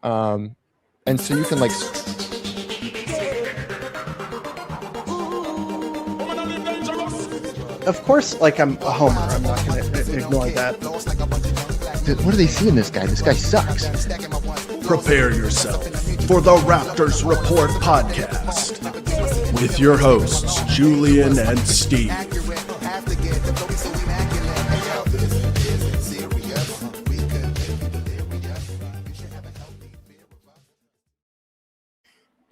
And so you can like. Of course, like I'm a homer. I'm not going to ignore that. What do they see in this guy? This guy sucks. Prepare yourself for the Raptors Report podcast with your hosts, Julian and Steve.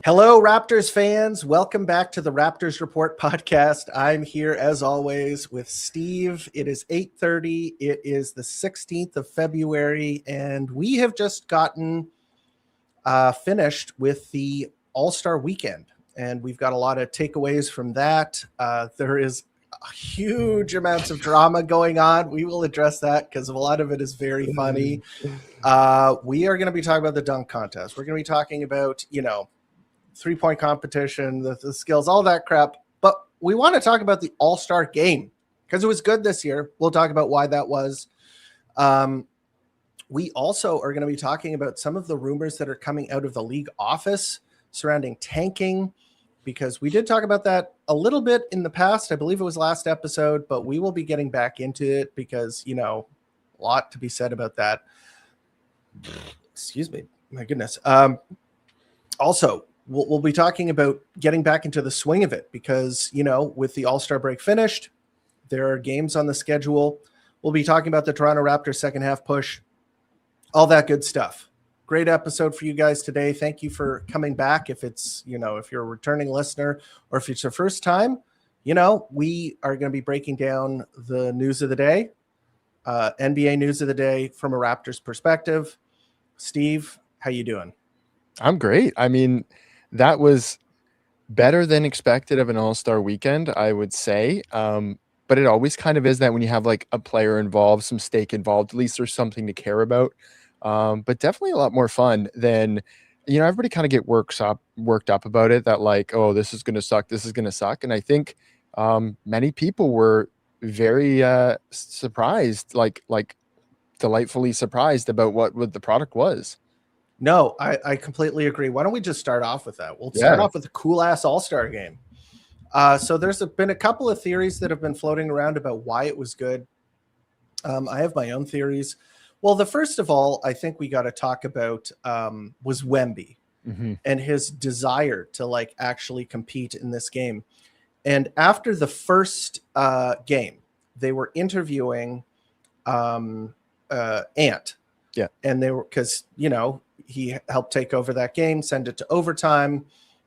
Hello, Raptors fans. Welcome back to the Raptors Report podcast. I'm here, as always, with Steve. It is 8:30. It is the 16th of February, and we have just gotten finished with the All-Star Weekend, and we've got a lot of takeaways from that. There is huge amounts of drama going on. We will address that because a lot of it is very funny. We are going to be talking about the dunk contest. We're going to be talking about, three-point competition, the skills, all that crap. But we want to talk about the All-Star game because it was good this year. We'll talk about why that was. We also are going to be talking about some of the rumors that are coming out of the league office surrounding tanking, because we did talk about that a little bit in the past. I believe it was last episode, but we will be getting back into it because, a lot to be said about that. Excuse me. My goodness. Also, we'll be talking about getting back into the swing of it because, with the All-Star break finished, there are games on the schedule. We'll be talking about the Toronto Raptors second half push, all that good stuff. Great episode for you guys today. Thank you for coming back. If it's, if you're a returning listener or if it's your first time, we are going to be breaking down the news of the day, NBA news of the day from a Raptors perspective. Steve, how you doing? I'm great. I mean, that was better than expected of an All-Star weekend, I would say. But it always kind of is that when you have like a player involved, some stake involved, at least there's something to care about. But definitely a lot more fun than, everybody kind of get worked up about it that like, oh, this is going to suck. This is going to suck. And I think many people were very surprised, like delightfully surprised about what the product was. No, I completely agree. Why don't we just start off with that? We'll start off with a cool-ass All-Star game. So there's been a couple of theories that have been floating around about why it was good. I have my own theories. Well, the first of all, I think we got to talk about was Wemby and his desire to actually compete in this game. And after the first game, they were interviewing Ant. Yeah. And they were, because, he helped take over that game, send it to overtime.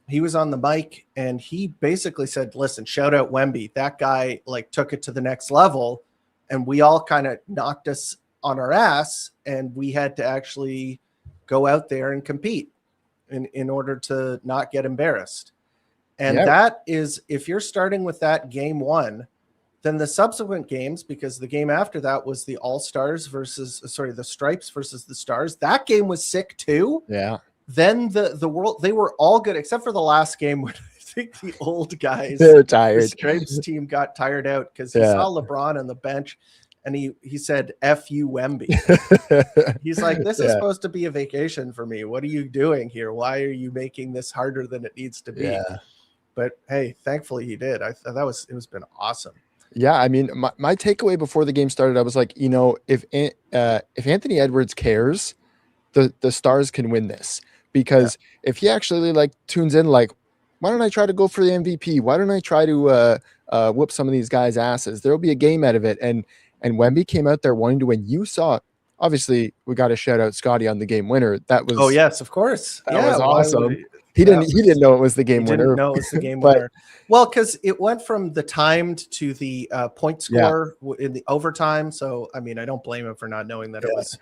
He was on the mic and he basically said, listen, shout out Wemby. That guy took it to the next level. And we all kind of knocked us on our ass. And we had to actually go out there and compete in order to not get embarrassed. And that is, if you're starting with that game one, then the subsequent games, because the game after that was the All-Stars the Stripes versus the Stars. That game was sick too. Yeah. Then the world, they were all good except for the last game when I think the old guys, they're tired. the Stripes team got tired out because he saw LeBron on the bench and he said, F you, Wemby. He's like, this is supposed to be a vacation for me. What are you doing here? Why are you making this harder than it needs to be? Yeah. But hey, thankfully he did. I thought it was been awesome. Yeah, I mean, my takeaway before the game started, I was like, if Anthony Edwards cares, the Stars can win this. Because if he actually tunes in, why don't I try to go for the MVP? Why don't I try to whoop some of these guys' asses? There'll be a game out of it. And Wemby came out there wanting to win. You saw, obviously, we got to shout out Scotty on the game winner. That was, oh yes, of course, that was awesome. He didn't know it was the game winner. Didn't know it was the game winner. Well, because it went from the timed to the point score in the overtime. So, I mean, I don't blame him for not knowing that it was.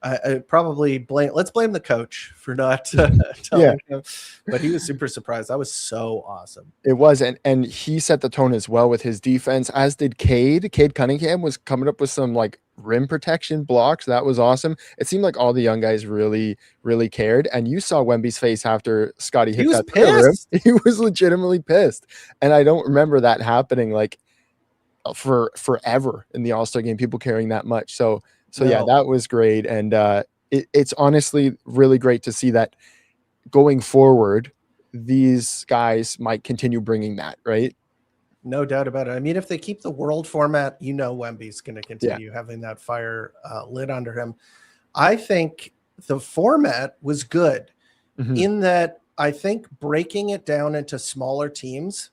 I probably let's blame the coach for not telling him. But he was super surprised. That was so awesome. It was, and he set the tone as well with his defense, as did Cade. Cade Cunningham was coming up with some rim protection blocks. That was awesome. It seemed like all the young guys really, really cared. And you saw Wemby's face after Scotty hit that rim. He was legitimately pissed. And I don't remember that happening for forever in the All-Star game, people caring that much. So yeah, that was great. And it's honestly really great to see that going forward, these guys might continue bringing that, right? No doubt about it. I mean, if they keep the world format, Wemby's going to Yeah. continue having that fire lit under him. I think the format was good in that I think breaking it down into smaller teams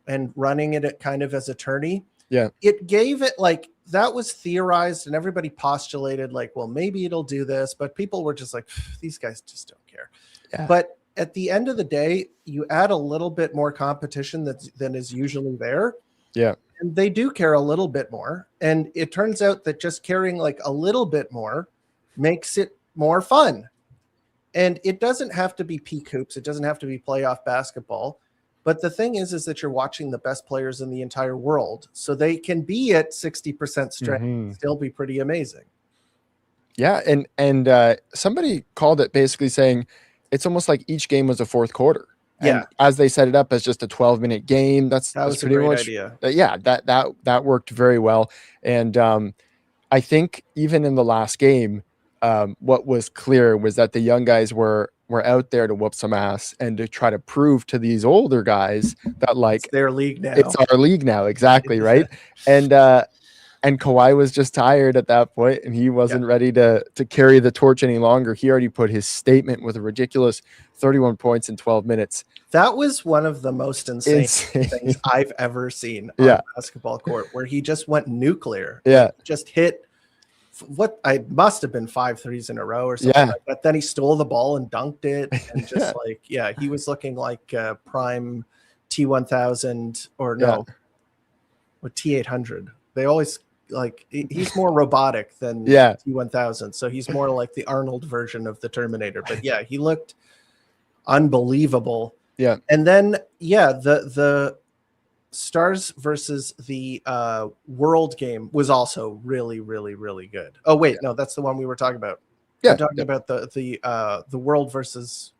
and running it kind of as a tourney, it gave it like, that was theorized and everybody postulated like, well, maybe it'll do this, but people were just like, these guys just don't care. Yeah. But at the end of the day, you add a little bit more competition than is usually there. Yeah. And they do care a little bit more. And it turns out that just caring like a little bit more makes it more fun. And it doesn't have to be peak hoops. It doesn't have to be playoff basketball. But the thing is that you're watching the best players in the entire world. So they can be at 60% strength and still be pretty amazing. Yeah. And somebody called it basically saying it's almost like each game was a fourth quarter. And as they set it up as just a 12-minute game, that was pretty much idea. That worked very well. And I think even in the last game, what was clear was that the young guys were out there to whoop some ass and to try to prove to these older guys that like it's their league now. It's our league now, exactly, right? And Kawhi was just tired at that point, and he wasn't ready to carry the torch any longer. He already put his statement with a ridiculous 31 points in 12 minutes. That was one of the most insane things I've ever seen on a basketball court, where he just went nuclear. Just hit what I must have been 5 threes in a row or something like that. Then he stole the ball and dunked it, and just he was looking like prime T1000 or with T800. They always like he's more robotic than T1000, so he's more like the Arnold version of the Terminator. But he looked unbelievable. And then the Stars versus the World game was also really, really, really good. Oh wait, no, that's the one we were talking about. I'm talking about the World versus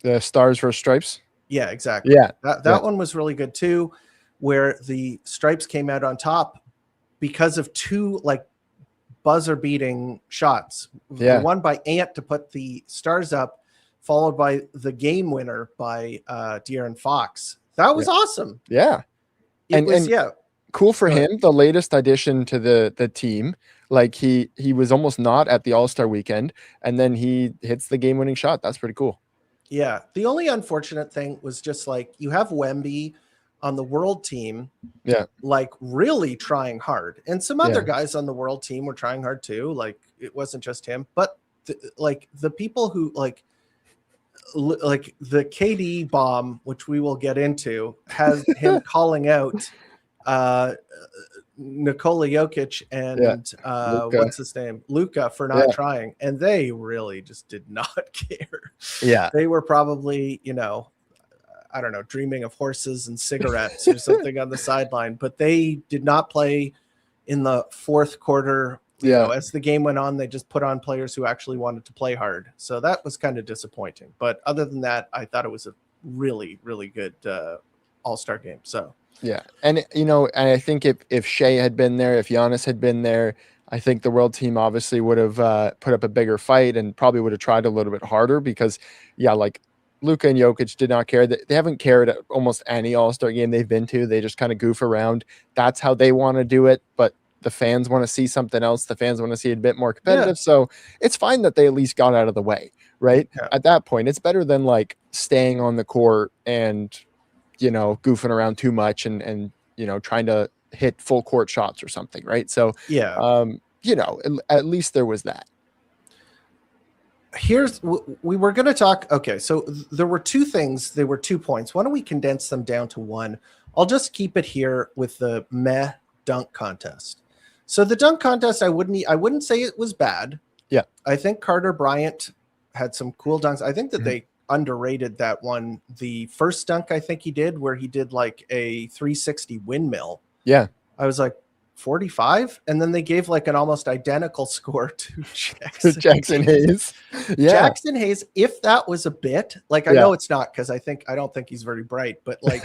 the Stars versus Stripes. Yeah, exactly. That one was really good too, where the Stripes came out on top because of two like buzzer beating shots. The one by Ant to put the Stars up, followed by the game winner by De'Aaron Fox. That was awesome. It was cool for him. The latest addition to the team. Like he was almost not at the All-Star weekend, and then he hits the game winning shot. That's pretty cool. Yeah. The only unfortunate thing was just like you have Wemby on the World team, like really trying hard, and some other guys on the World team were trying hard too. Like it wasn't just him, but the people who like the KD bomb, which we will get into, has him calling out Nikola Jokic and what's his name, Luka, for not trying, and they really just did not care. They were probably I don't know, dreaming of horses and cigarettes or something on the sideline, but they did not play in the fourth quarter. As the game went on, they just put on players who actually wanted to play hard. So that was kind of disappointing. But other than that, I thought it was a really, really good All-Star game. So and and I think if Shea had been there, if Giannis had been there, I think the World team obviously would have put up a bigger fight and probably would have tried a little bit harder because like Luka and Jokic did not care. They haven't cared at almost any All-Star game they've been to. They just kind of goof around. That's how they want to do it. But the fans want to see something else. The fans want to see it a bit more competitive. So it's fine that they at least got out of the way, right? At that point, it's better than like staying on the court and, goofing around too much and trying to hit full court shots or something, right? So, at least there was that. We were going to talk. Okay. So there were two things. There were 2 points. Why don't we condense them down to one? I'll just keep it here with the meh dunk contest. So the dunk contest, I wouldn't say it was bad. I think Carter Bryant had some cool dunks. I think that they underrated that one. The first dunk I think he did, where he did like a 360 windmill. I was like, 45, and then they gave like an almost identical score to Jackson Hayes. Jackson Hayes, if that was a bit, like I know it's not, because I don't think he's very bright, but like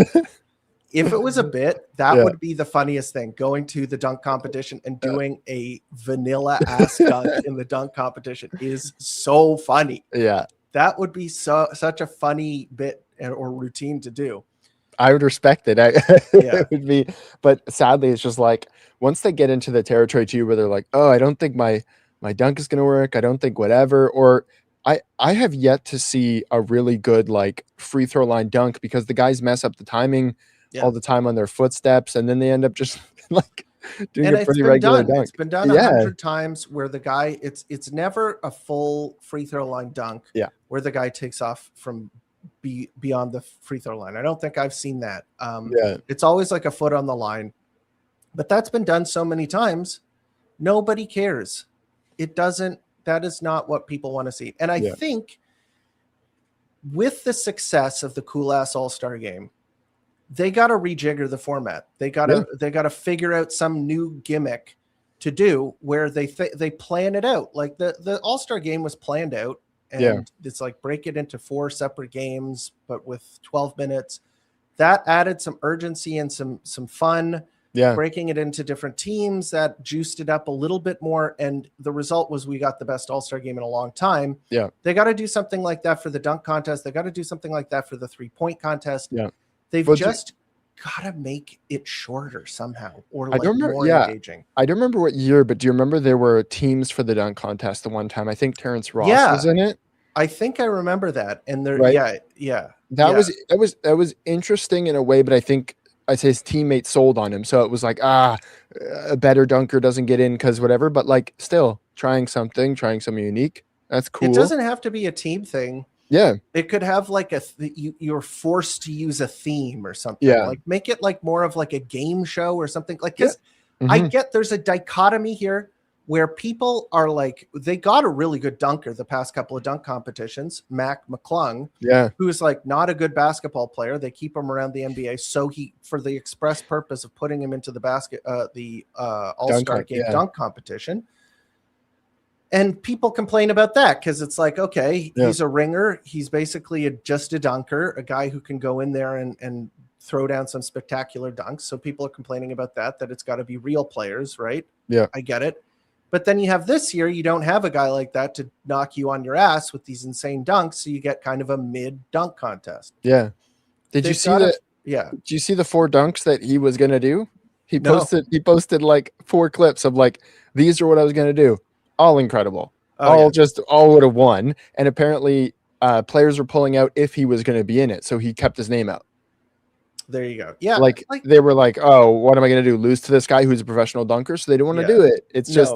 If it was a bit, that Yeah. would be the funniest thing. Going to the dunk competition and doing a vanilla ass dunk in the dunk competition is so funny. Yeah. That would be such a funny bit or routine to do. I would respect it. Yeah. It would be, but sadly, it's just like once they get into the territory too, where they're like, "Oh, I don't think my dunk is gonna work. I don't think whatever." Or I have yet to see a really good like free throw line dunk because the guys mess up the timing all the time on their footsteps, and then they end up just like doing And a it's pretty been regular done. dunk. It's been done 100 times where the guy, it's never a full free throw line dunk. Yeah. Where the guy takes off from beyond the free throw line. I don't think I've seen that. It's always like a foot on the line, but that's been done so many times. Nobody cares. That is not what people want to see. And I think with the success of the cool ass all-star game, they got to rejigger the format. They got to figure out some new gimmick to do where they plan it out. Like the all-star game was planned out, and it's like break it into 4 separate games, but with 12 minutes. That added some urgency and some fun. Yeah. Breaking it into different teams, that juiced it up a little bit more. And the result was we got the best all-star game in a long time. Yeah. They got to do something like that for the dunk contest. They got to do something like that for the 3-point contest. Yeah. They've just got to make it shorter somehow, or like more engaging. I don't remember what year, but do you remember there were teams for the dunk contest the one time? I think Terrence Ross was in it. I think I remember that. And there, that was interesting in a way, but I think I'd say his teammates sold on him. So it was like, a better dunker doesn't get in because whatever, but like still trying something unique. That's cool. It doesn't have to be a team thing. Yeah. It could have like you're forced to use a theme or something. Yeah. Like make it like more of like a game show or something. Like, because I get there's a dichotomy here where people are like, they got a really good dunker the past couple of dunk competitions, Mac McClung, who is like not a good basketball player. They keep him around the NBA. So for the express purpose of putting him into the all-star game dunk competition. And people complain about that because it's like, okay, he's a ringer. He's basically just a dunker, a guy who can go in there and throw down some spectacular dunks. So people are complaining about that it's got to be real players, right? Yeah. I get it. But then you have this year, you don't have a guy like that to knock you on your ass with these insane dunks. So you get kind of a mid dunk contest. Yeah. Did you see the 4 dunks that he was going to do? He posted like 4 clips of like, these are what I was going to do. All incredible. All would have won. And apparently players were pulling out if he was going to be in it. So he kept his name out. There you go. Yeah. Like they were like, oh, what am I going to do? Lose to this guy who's a professional dunker? So they don't want to do it. It's just,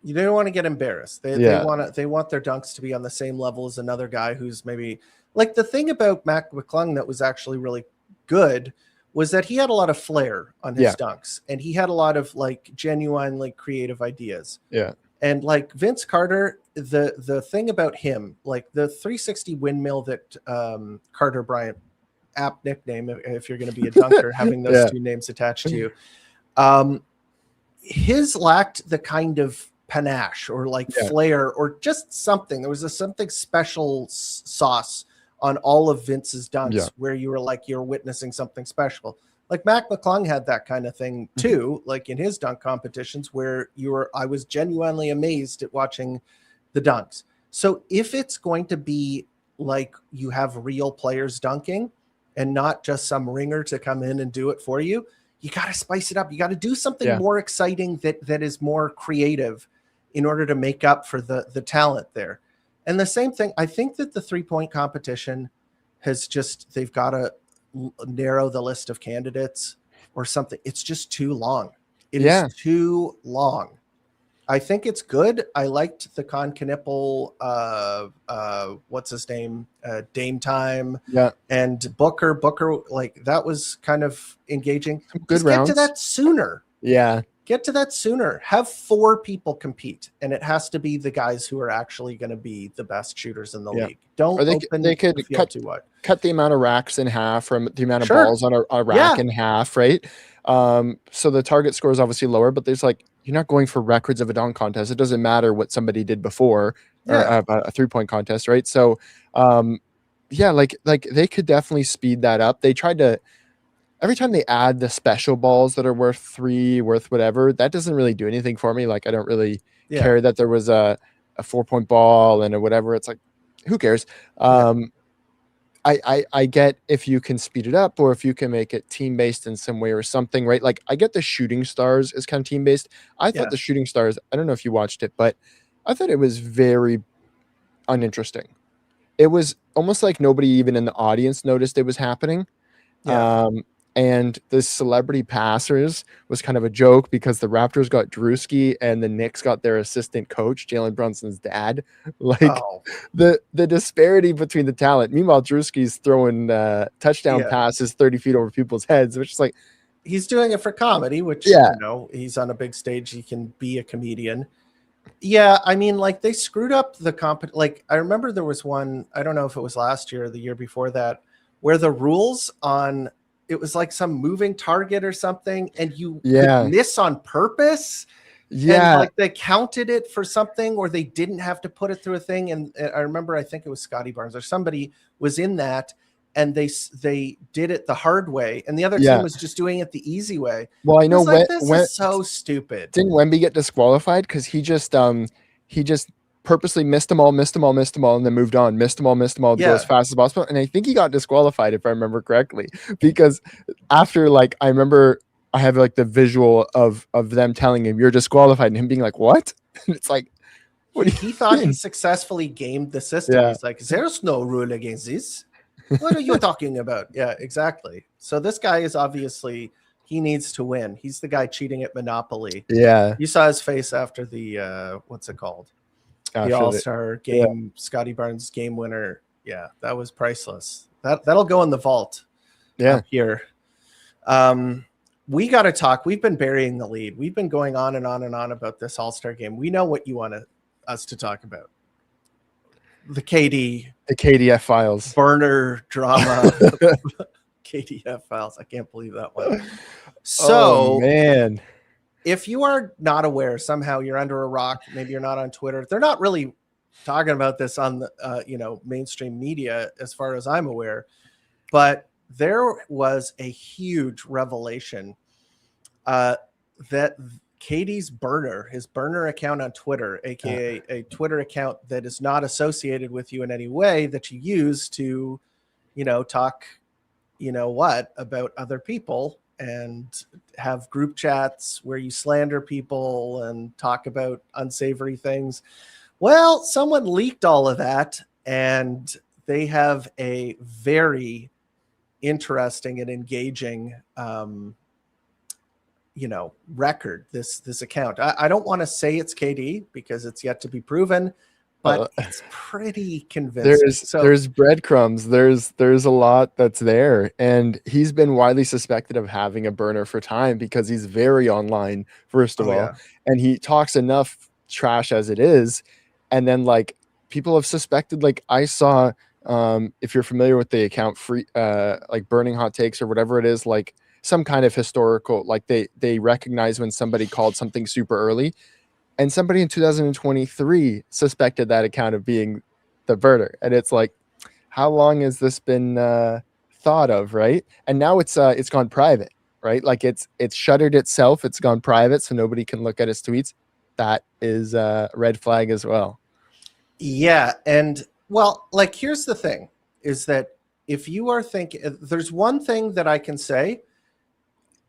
you don't want to get embarrassed. They want their dunks to be on the same level as another guy who's maybe like the thing about Mac McClung that was actually really good was that he had a lot of flair on his dunks and he had a lot of like genuinely creative ideas. Yeah. And like Vince Carter, the thing about him, like the 360 windmill that Carter Bryant, apt nickname if you're going to be a dunker, having those 2 names attached to you, his lacked the kind of panache or like flair or just something. There was something special sauce on all of Vince's dunks where you were like, you're witnessing something special. Like Mac McClung had that kind of thing too, like in his dunk competitions where I was genuinely amazed at watching the dunks. So if it's going to be like you have real players dunking and not just some ringer to come in and do it for you, you got to spice it up. You got to do something more exciting that is more creative in order to make up for the talent there. And the same thing, I think that the 3-point competition has they've got to narrow the list of candidates or something. It's just too long. It is too long. I think it's good. I liked the Con Knipple, what's his name? Dame Time. Yeah. And Booker, like that was kind of engaging. Good rounds. Get to that sooner. Yeah. Get to that sooner. Have 4 people compete, and it has to be the guys who are actually going to be the best shooters in the league. Don't they could cut the amount of racks in half from the amount of balls on a rack in half, right? So the target score is obviously lower, but there's like you're not going for records of a dunk contest. It doesn't matter what somebody did before or a 3-point contest, right? So like they could definitely speed that up. They tried to. every time they add the special balls that are worth 3, worth whatever, that doesn't really do anything for me. Like, I don't really care that there was a 4-point ball and a whatever. It's like, who cares? I get if you can speed it up or if you can make it team based in some way or something, right? Like, I get the shooting stars is kind of team based. I thought the shooting stars, I don't know if you watched it, but I thought it was very uninteresting. It was almost like nobody even in the audience noticed it was happening. And the celebrity passers was kind of a joke because the Raptors got Drewski and the Knicks got their assistant coach, Jalen Brunson's dad. Like, the disparity between the talent. Meanwhile, Drewski's throwing touchdown passes 30 feet over people's heads, which is like, he's doing it for comedy, which, you know, he's on a big stage. He can be a comedian. Yeah, I mean, like, they screwed up the like, I remember there was one, I don't know if it was last year or the year before that, where the rules on, it was like some moving target or something, and you could miss on purpose. And like they counted it for something, or they didn't have to put it through a thing. And I remember, I think it was Scotty Barnes or somebody was in that, and they did it the hard way, and the other team was just doing it the easy way. Well, I know like, this is so stupid. Didn't Wemby get disqualified because he just purposely missed them all, and then moved on, missed them all to go as fast as possible. And I think he got disqualified, if I remember correctly, because after, like, I remember I have like the visual of them telling him you're disqualified and him being like, what? And it's like, what he thought he successfully gamed the system. He's like, there's no rule against this. What are you talking about? Yeah, exactly. So this guy is obviously, he needs to win. He's the guy cheating at Monopoly. Yeah. You saw his face after the, what's it called? The All-Star game, Scotty Barnes game winner. Yeah, that was priceless. That'll go in the vault. Up here. We got to talk. We've been burying the lead. We've been going on and on and on about this All-Star game. We know what you want us to talk about. The KDF files. Burner drama. KDF files. I can't believe that one. So, man. If you are not aware, somehow you're under a rock, maybe you're not on Twitter. They're not really talking about this on the mainstream media, as far as I'm aware. But there was a huge revelation that Katie's burner, his burner account on Twitter, aka a Twitter account that is not associated with you in any way, that you use to, talk, about other people and have group chats where you slander people and talk about unsavory things. Well, someone leaked all of that, and they have a very interesting and engaging, record, this account. I don't want to say it's KD because it's yet to be proven, but it's pretty convincing. There's breadcrumbs. There's a lot that's there, and he's been widely suspected of having a burner for time because he's very online, first of all, and he talks enough trash as it is, and then like people have suspected. Like I saw, if you're familiar with the account, free like Burning Hot Takes or whatever it is, like some kind of historical, like they recognize when somebody called something super early. And somebody in 2023 suspected that account of being the burner. And it's like, how long has this been thought of, right? And now it's gone private, right? Like it's shuttered itself. It's gone private, so nobody can look at his tweets. That is a red flag as well. Yeah, and well, like here's the thing, is that if you are thinking, there's one thing that I can say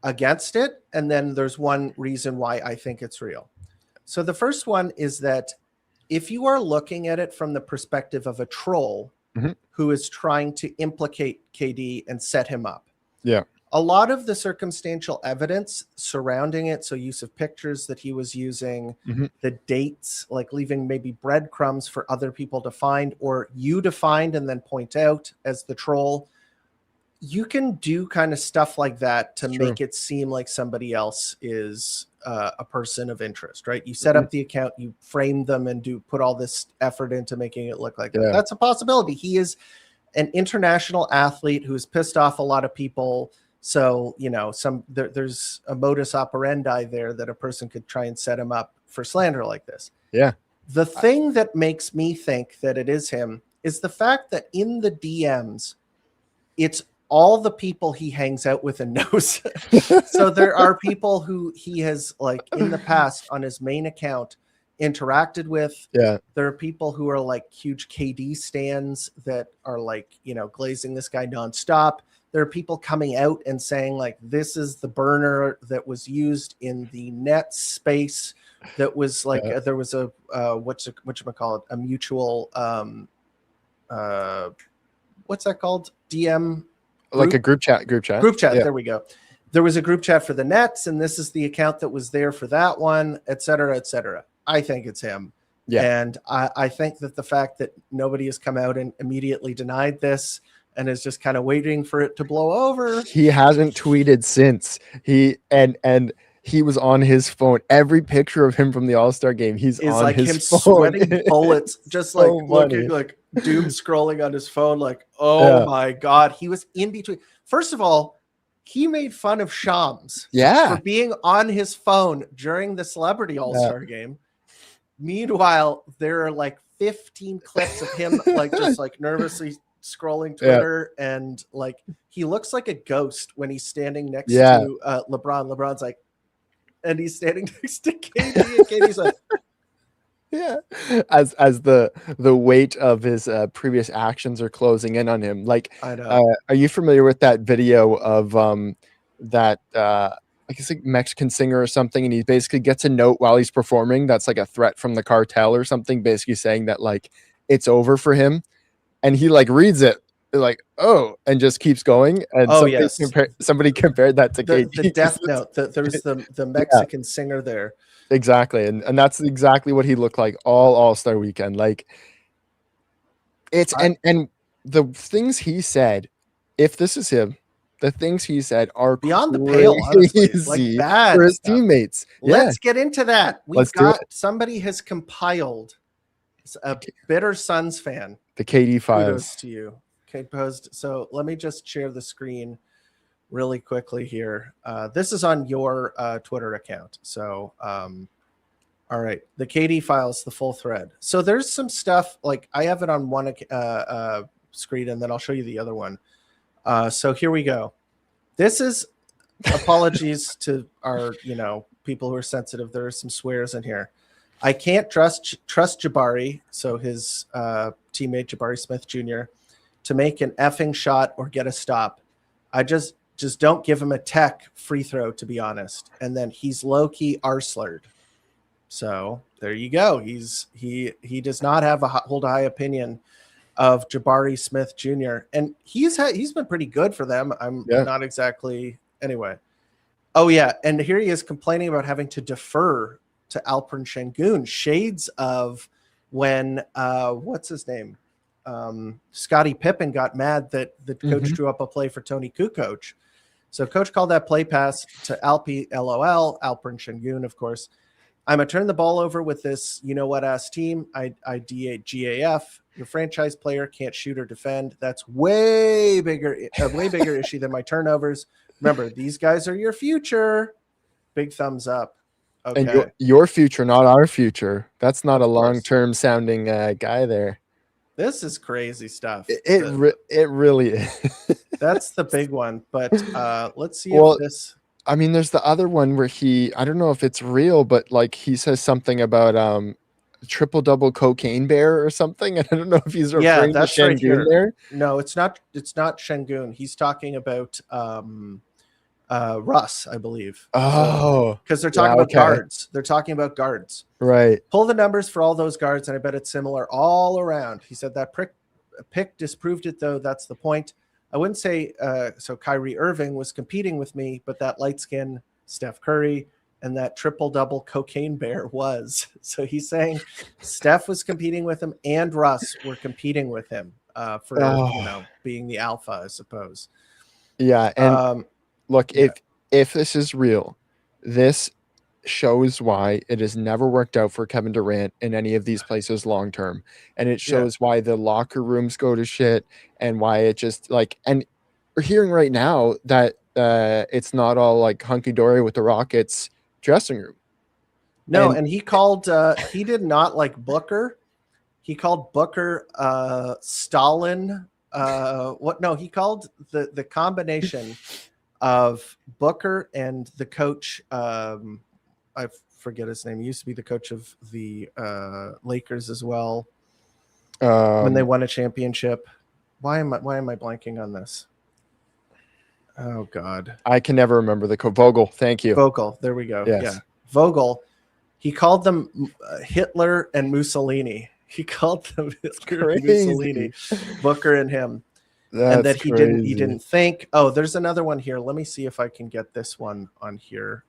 against it, and then there's one reason why I think it's real. So the first one is that if you are looking at it from the perspective of a troll who is trying to implicate KD and set him up. Yeah. A lot of the circumstantial evidence surrounding it, so use of pictures that he was using, the dates, like leaving maybe breadcrumbs for other people to find, or you to find and then point out as the troll, you can do kind of stuff like that to make it seem like somebody else is a person of interest, right? You set up the account, you frame them, and put all this effort into making it look like that. That's a possibility. He is an international athlete who's pissed off a lot of people. So, there's a modus operandi there that a person could try and set him up for slander like this. Yeah. The thing that makes me think that it is him is the fact that in the DMs, it's all the people he hangs out with and knows. So there are people who he has, like, in the past on his main account interacted with. Yeah. There are people who are like huge KD stans that are like, glazing this guy nonstop. There are people coming out and saying, like, this is the burner that was used in the net space. That was like, there was a whatchamacallit, a mutual what's that called? DM Like a group chat. Yeah. There we go. There was a group chat for the Nets, and this is the account that was there for that one, et cetera, et cetera. I think it's him. Yeah. And I think that the fact that nobody has come out and immediately denied this and is just kind of waiting for it to blow over. He hasn't tweeted since. He was on his phone. Every picture of him from the All-Star game, he's on like his him phone. sweating bullets, just So like funny. looking like doom scrolling on his phone. Like, oh my God, he was in between. First of all, he made fun of Shams for being on his phone during the Celebrity All-Star game. Meanwhile, there are like 15 clips of him like just like nervously scrolling Twitter, and like he looks like a ghost when he's standing next to LeBron. LeBron's like, and he's standing next to KD, and KD's like, as the weight of his previous actions are closing in on him. Like, I know. Are you familiar with that video of that I guess like Mexican singer or something, and he basically gets a note while he's performing that's like a threat from the cartel or something, basically saying that like it's over for him, and he like reads it like, oh, and just keeps going. And somebody compared that to the death note. There's the Mexican singer there. Exactly, and that's exactly what he looked like all All-Star weekend. Like, it's and the things he said, if this is him, the things he said are beyond the pale, honestly. Like bad for his teammates. Let's get into that. Somebody has compiled a bitter Suns fan. The KD files. Kudos to you. Okay, posed. So let me just share the screen really quickly here. This is on your Twitter account. So, all right, the KD files, the full thread. So there's some stuff, like I have it on one screen, and then I'll show you the other one. So here we go. This is apologies to our, people who are sensitive. There are some swears in here. I can't trust Jabari, so his teammate Jabari Smith Jr., to make an effing shot or get a stop. I just don't give him a tech free throw, to be honest. And then he's low-key arslered. So there you go. He does not have hold a high opinion of Jabari Smith Jr. And he's been pretty good for them. I'm not exactly anyway. Oh yeah, and here he is complaining about having to defer to Alperen Şengün. Shades of when what's his name? Scottie Pippen got mad that the coach drew up a play for Tony Kukoc. So coach called that play pass to Alpi LOL, Alperen Şengün, of course. I'm going to turn the ball over with this, ass team. I D8 GAF. Your franchise player can't shoot or defend. That's way bigger issue than my turnovers. Remember, these guys are your future. Big thumbs up. Okay. And your future, not our future. That's not a long-term sounding guy there. This is crazy stuff. It really is. That's the big one. But let's see if this. I mean, there's the other one where I don't know if it's real, but like he says something about triple-double cocaine bear or something. And I don't know if he's referring to Şengün there. No, it's not Şengün. He's talking about Russ, I believe. Oh. Because they're talking about guards. They're talking about guards. Right. Pull the numbers for all those guards, and I bet it's similar all around. He said that pick disproved it, though. That's the point. I wouldn't say so Kyrie Irving was competing with me, but that light-skinned Steph Curry and that triple-double cocaine bear was. So he's saying Steph was competing with him and Russ were competing with him for being the alpha, I suppose. Yeah, and look, if this is real, this shows why it has never worked out for Kevin Durant in any of these places long term, and it shows why the locker rooms go to shit, and why it just and we're hearing right now that it's not all like hunky dory with the Rockets dressing room. No, and he called he did not like Booker. He called Booker Stalin what? No, he called the combination of Booker and the coach. I forget his name. He used to be the coach of the Lakers as well when they won a championship. Why am I blanking on this? Oh God, I can never remember the Vogel. Thank you. Vogel. There we go. Yes. Yeah, Vogel. He called them Hitler and Mussolini. He called them Hitler and Mussolini, Booker and him. That's and that he crazy. didn't think. Oh, there's another one here. Let me see if I can get this one on here.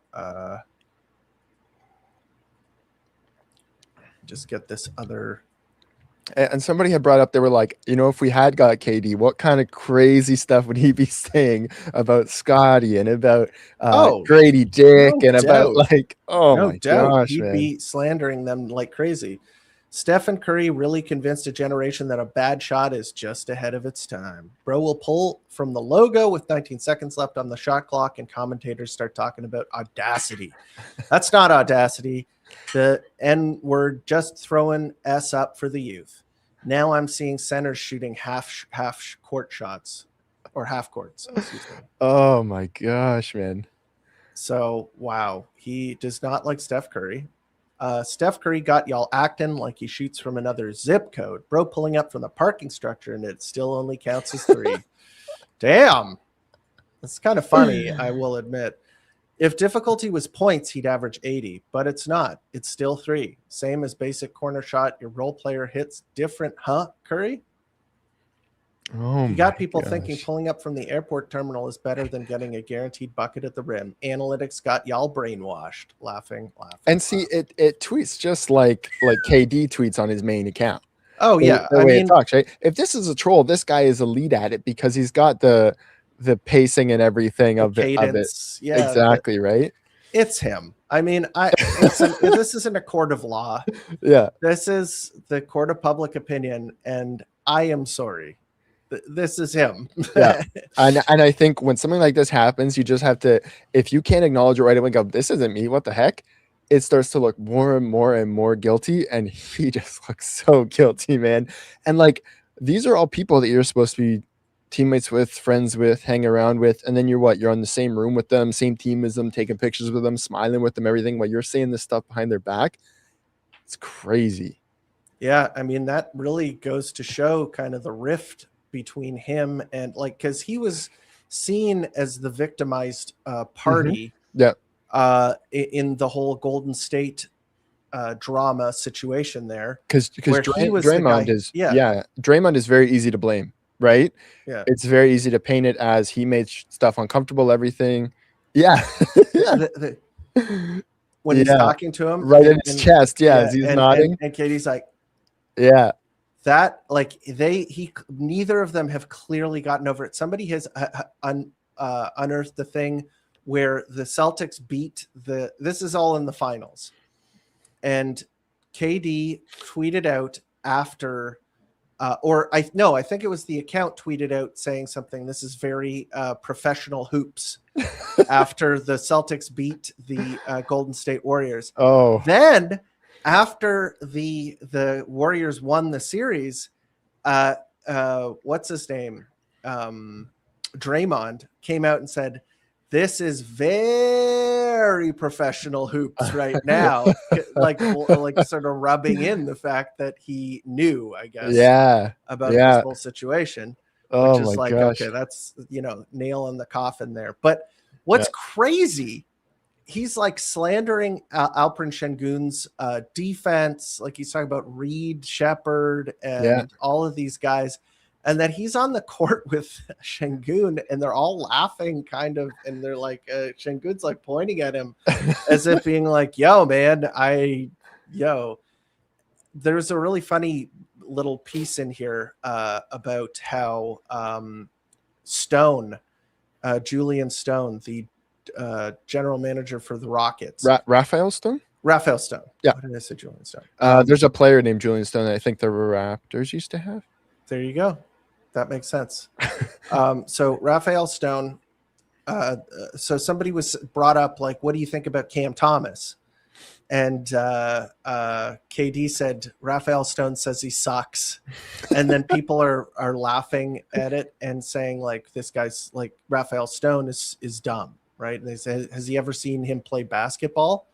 Just get this other. And somebody had brought up, they were like, if we had got KD, what kind of crazy stuff would he be saying about Scotty and about Grady Dick and about my gosh, he'd man. be slandering them like crazy. Stephen Curry really convinced a generation that a bad shot is just ahead of its time. Bro will pull from the logo with 19 seconds left on the shot clock, and commentators start talking about audacity. That's not audacity. The N-word just throwing S up for the youth. Now I'm seeing centers shooting half court shots or half courts. Excuse me. Oh my gosh, man. So, wow. He does not like Steph Curry. Steph Curry got y'all acting like he shoots from another zip code. Bro pulling up from the parking structure, and it still only counts as 3. Damn. That's kind of funny, I will admit. If difficulty was points, he'd average 80, but it's not. It's still 3. Same as basic corner shot. Your role player hits different, huh, Curry? Oh, you got people thinking pulling up from the airport terminal is better than getting a guaranteed bucket at the rim. Analytics got y'all brainwashed. Laughing. And see, it tweets just like KD tweets on his main account. Oh, yeah. The way it talks, right? If this is a troll, this guy is a lead at it because he's got the pacing and everything of it. Yeah, exactly, right? It's him. I mean, this isn't a court of law. Yeah. This is the court of public opinion, and I am sorry. This is him. Yeah. And I think when something like this happens, you just have to, if you can't acknowledge it right away, go, this isn't me, what the heck? It starts to look more and more and more guilty, and he just looks so guilty, man. And these are all people that you're supposed to be teammates with, friends with, hang around with, and then you're on the same room with them, same team as them, taking pictures with them, smiling with them, everything, while you're saying this stuff behind their back. It's crazy. Yeah, I mean, that really goes to show kind of the rift between him and because he was seen as the victimized party in the whole Golden State drama situation there, because Draymond Draymond is very easy to blame, right? Yeah, it's very easy to paint it as he made stuff uncomfortable, everything. When he's talking to him right in his chest, as he's nodding, and Katie's like, that neither of them have clearly gotten over it. Somebody has unearthed the thing where the Celtics beat this is all in the finals, and KD tweeted out after I think it was the account tweeted out saying something. This is very professional hoops after the Celtics beat the Golden State Warriors. Oh, then after the Warriors won the series, what's his name? Draymond came out and said, "This is very professional hoops right now," like sort of rubbing in the fact that he knew, I guess, about this whole situation. Oh which is my gosh. Okay, that's nail in the coffin there. But what's crazy? He's slandering Alperen Şengün's defense. He's talking about Reed, Shepherd, and all of these guys. And then he's on the court with Şengün, and they're all laughing kind of. And they're Şengün's pointing at him as if being yo, man, there's a really funny little piece in here about how Julian Stone, the general manager for the Rockets. Raphael Stone? Raphael Stone. Yeah. Why did I say Julian Stone? There's a player named Julian Stone that I think the Raptors used to have. There you go. That makes sense. So Raphael Stone, so somebody was brought up, what do you think about Cam Thomas? And KD said, Raphael Stone says he sucks. And then people are laughing at it and saying, like, this guy's like, Raphael Stone is dumb, right? And they say, has he ever seen him play basketball?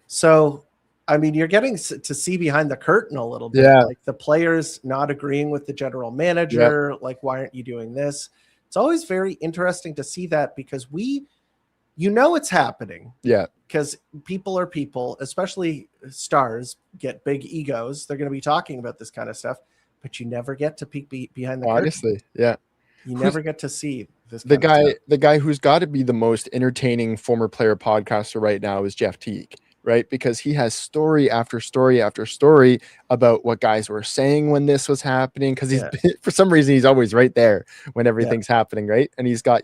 So, I mean, you're getting to see behind the curtain a little bit. Yeah. Like the players not agreeing with the general manager. Yep. Like, why aren't you doing this? It's always very interesting to see that, because it's happening. Yeah. Because people are people, especially stars, get big egos. They're going to be talking about this kind of stuff, but you never get to peek behind the curtain. Honestly, yeah. You never get to see this. The guy who's got to be the most entertaining former player podcaster right now is Jeff Teague, right? Because he has story after story after story about what guys were saying when this was happening. Because for some reason, he's always right there when everything's happening, right? And he's got,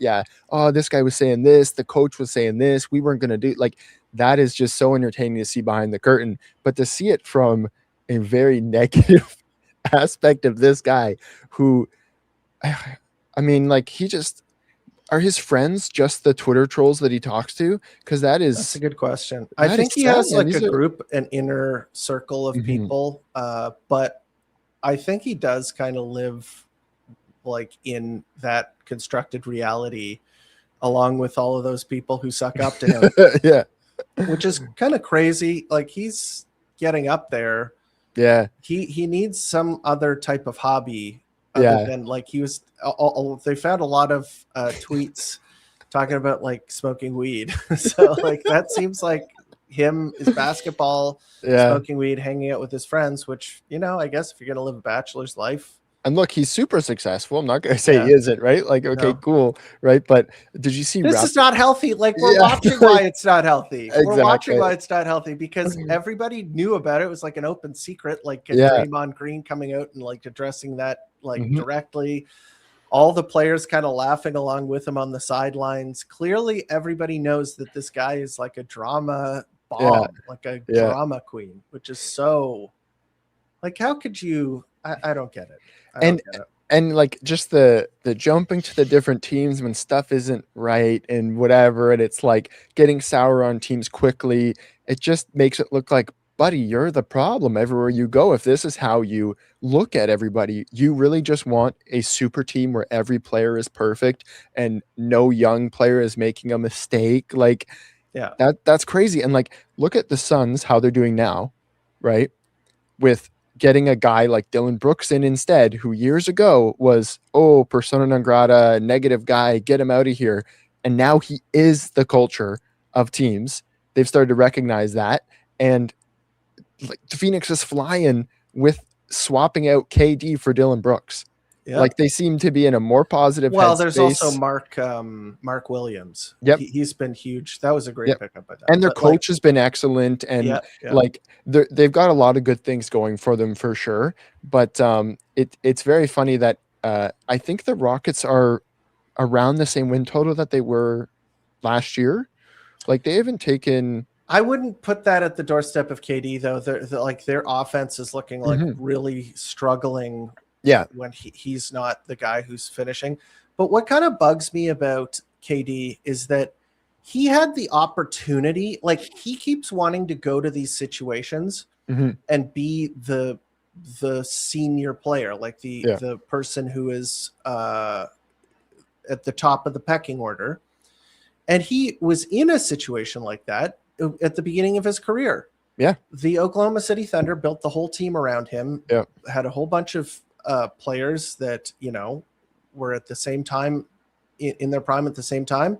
oh, this guy was saying this, the coach was saying this, we weren't going to do, like, that is just so entertaining to see behind the curtain. But to see it from a very negative aspect of this guy who, I mean, like, are his friends just the Twitter trolls that he talks to? Because that's a good question. I think he has like a group, an inner circle of people, but I think he does kind of live like in that constructed reality along with all of those people who suck up to him. Yeah. Which is kind of crazy. Like, he's getting up there. Yeah. He needs some other type of hobby other than, like, he was they found a lot of tweets talking about like smoking weed. So like that seems like him is basketball, smoking weed, hanging out with his friends, which, I guess if you're going to live a bachelor's life. And look, he's super successful. I'm not going to say he isn't, right? Like, okay, cool, right? But did you see this is not healthy? Like, we're watching why it's not healthy. Exactly. We're watching why it's not healthy because everybody knew about it. It was like an open secret, like Draymond Green coming out and like addressing that like directly. All the players kind of laughing along with him on the sidelines. Clearly, everybody knows that this guy is like a drama bomb, like a drama queen, which is so, like, how could you? I don't get it. And like just the jumping to the different teams when stuff isn't right and whatever, and it's like getting sour on teams quickly. It just makes it look like, buddy, you're the problem everywhere you go. If this is how you look at everybody, you really just want a super team where every player is perfect and no young player is making a mistake. Like, that's crazy. And like, look at the Suns, how they're doing now, right? With getting a guy like Dylan Brooks in instead, who years ago was, persona non grata, negative guy, get him out of here. And now he is the culture of teams. They've started to recognize that. And like Phoenix is flying with swapping out KD for Dylan Brooks. Yeah. Like, they seem to be in a more positive headspace. There's also Mark Williams. Yep. He's been huge. That was a great pickup by that. And their coach has been excellent. And like they've got a lot of good things going for them for sure. But it's very funny that I think the Rockets are around the same win total that they were last year. Like, they haven't taken... I wouldn't put that at the doorstep of KD, though. Their offense is looking like really struggling. Yeah, when he's not the guy who's finishing. But what kind of bugs me about KD is that he had the opportunity. Like, he keeps wanting to go to these situations and be the senior player, like the person who is at the top of the pecking order. And he was in a situation like that at the beginning of his career. Yeah, the Oklahoma City Thunder built the whole team around him. Yeah, had a whole bunch of players that were at the same time in their prime at the same time,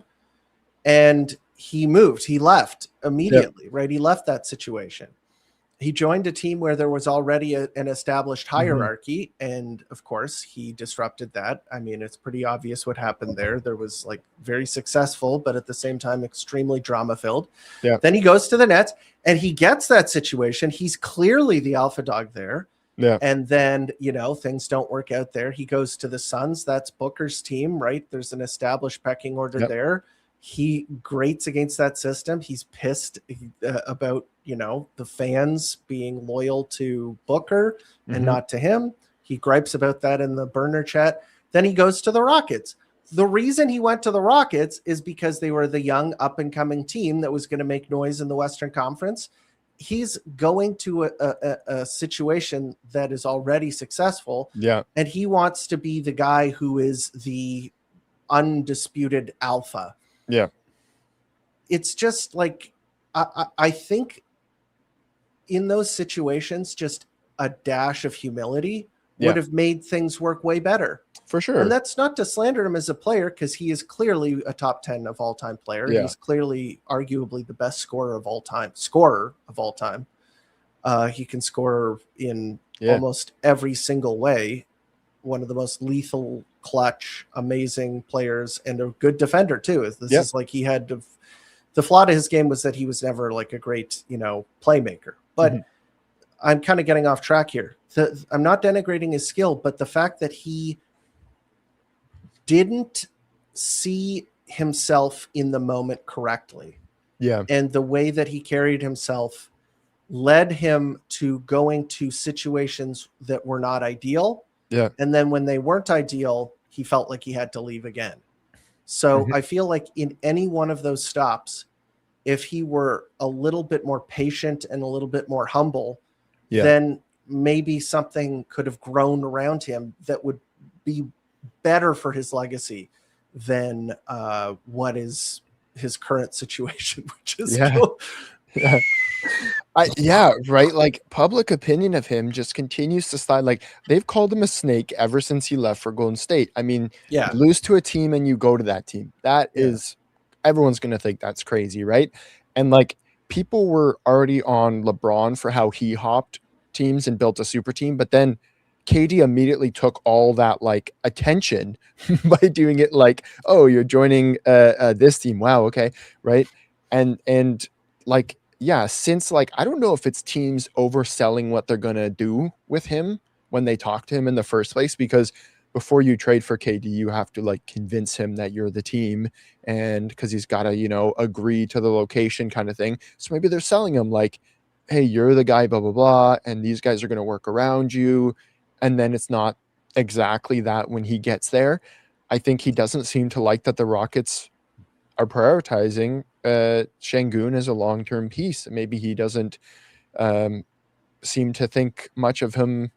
and he left immediately. Right, he left that situation. He joined a team where there was already an established hierarchy, and of course he disrupted that. I mean, it's pretty obvious what happened there. There was like very successful, but at the same time extremely drama filled. Yeah. Then he goes to the Nets and he gets that situation. He's clearly the alpha dog there. Yeah. And then, things don't work out there. He goes to the Suns. That's Booker's team, right? There's an established pecking order there. He grates against that system. He's pissed about, the fans being loyal to Booker and not to him. He gripes about that in the burner chat. Then he goes to the Rockets. The reason he went to the Rockets is because they were the young up and coming team that was going to make noise in the Western Conference. he's going to a situation that is already successful. Yeah. And he wants to be the guy who is the undisputed alpha. Yeah. It's just like, I think in those situations, just a dash of humility would have made things work way better. For sure. And that's not to slander him as a player, because he is clearly a top 10 of all time player. Yeah. He's clearly arguably the best scorer of all time. He can score in almost every single way. One of the most lethal, clutch, amazing players, and a good defender too. This is like, he had to, the flaw to his game was that he was never like a great, playmaker. But I'm kind of getting off track here. I'm not denigrating his skill, but the fact that he didn't see himself in the moment correctly. Yeah. And the way that he carried himself led him to going to situations that were not ideal. Yeah. And then when they weren't ideal, he felt like he had to leave again. So I feel like in any one of those stops, if he were a little bit more patient and a little bit more humble, then maybe something could have grown around him that would be better for his legacy than what is his current situation, which is right. Like, public opinion of him just continues to slide. Like, they've called him a snake ever since he left for Golden State. I mean, you lose to a team and you go to that team. That is, everyone's going to think that's crazy, right? And like, people were already on LeBron for how he hopped teams and built a super team, but then KD immediately took all that like attention by doing it like, oh, you're joining this team. Wow, okay, right? And like, since like, I don't know if it's teams overselling what they're gonna do with him when they talk to him in the first place, because before you trade for KD, you have to like convince him that you're the team, and because he's got to, agree to the location kind of thing. So maybe they're selling him like, hey, you're the guy, blah, blah, blah, and these guys are going to work around you. And then it's not exactly that when he gets there. I think he doesn't seem to like that the Rockets are prioritizing Şengün as a long-term piece. Maybe he doesn't seem to think much of him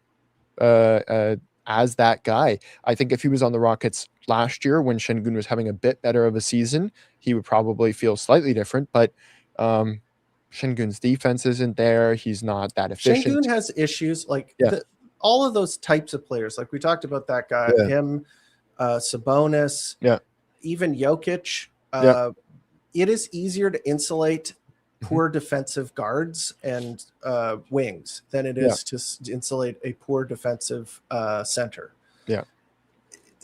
as that guy. I think if he was on the Rockets last year when Şengün was having a bit better of a season, he would probably feel slightly different. But Şengün's defense isn't there. He's not that efficient. Şengün has issues like all of those types of players. Like we talked about that guy, him, Sabonis, even Jokic. It is easier to insulate poor defensive guards and wings than it is to insulate a poor defensive center. Yeah.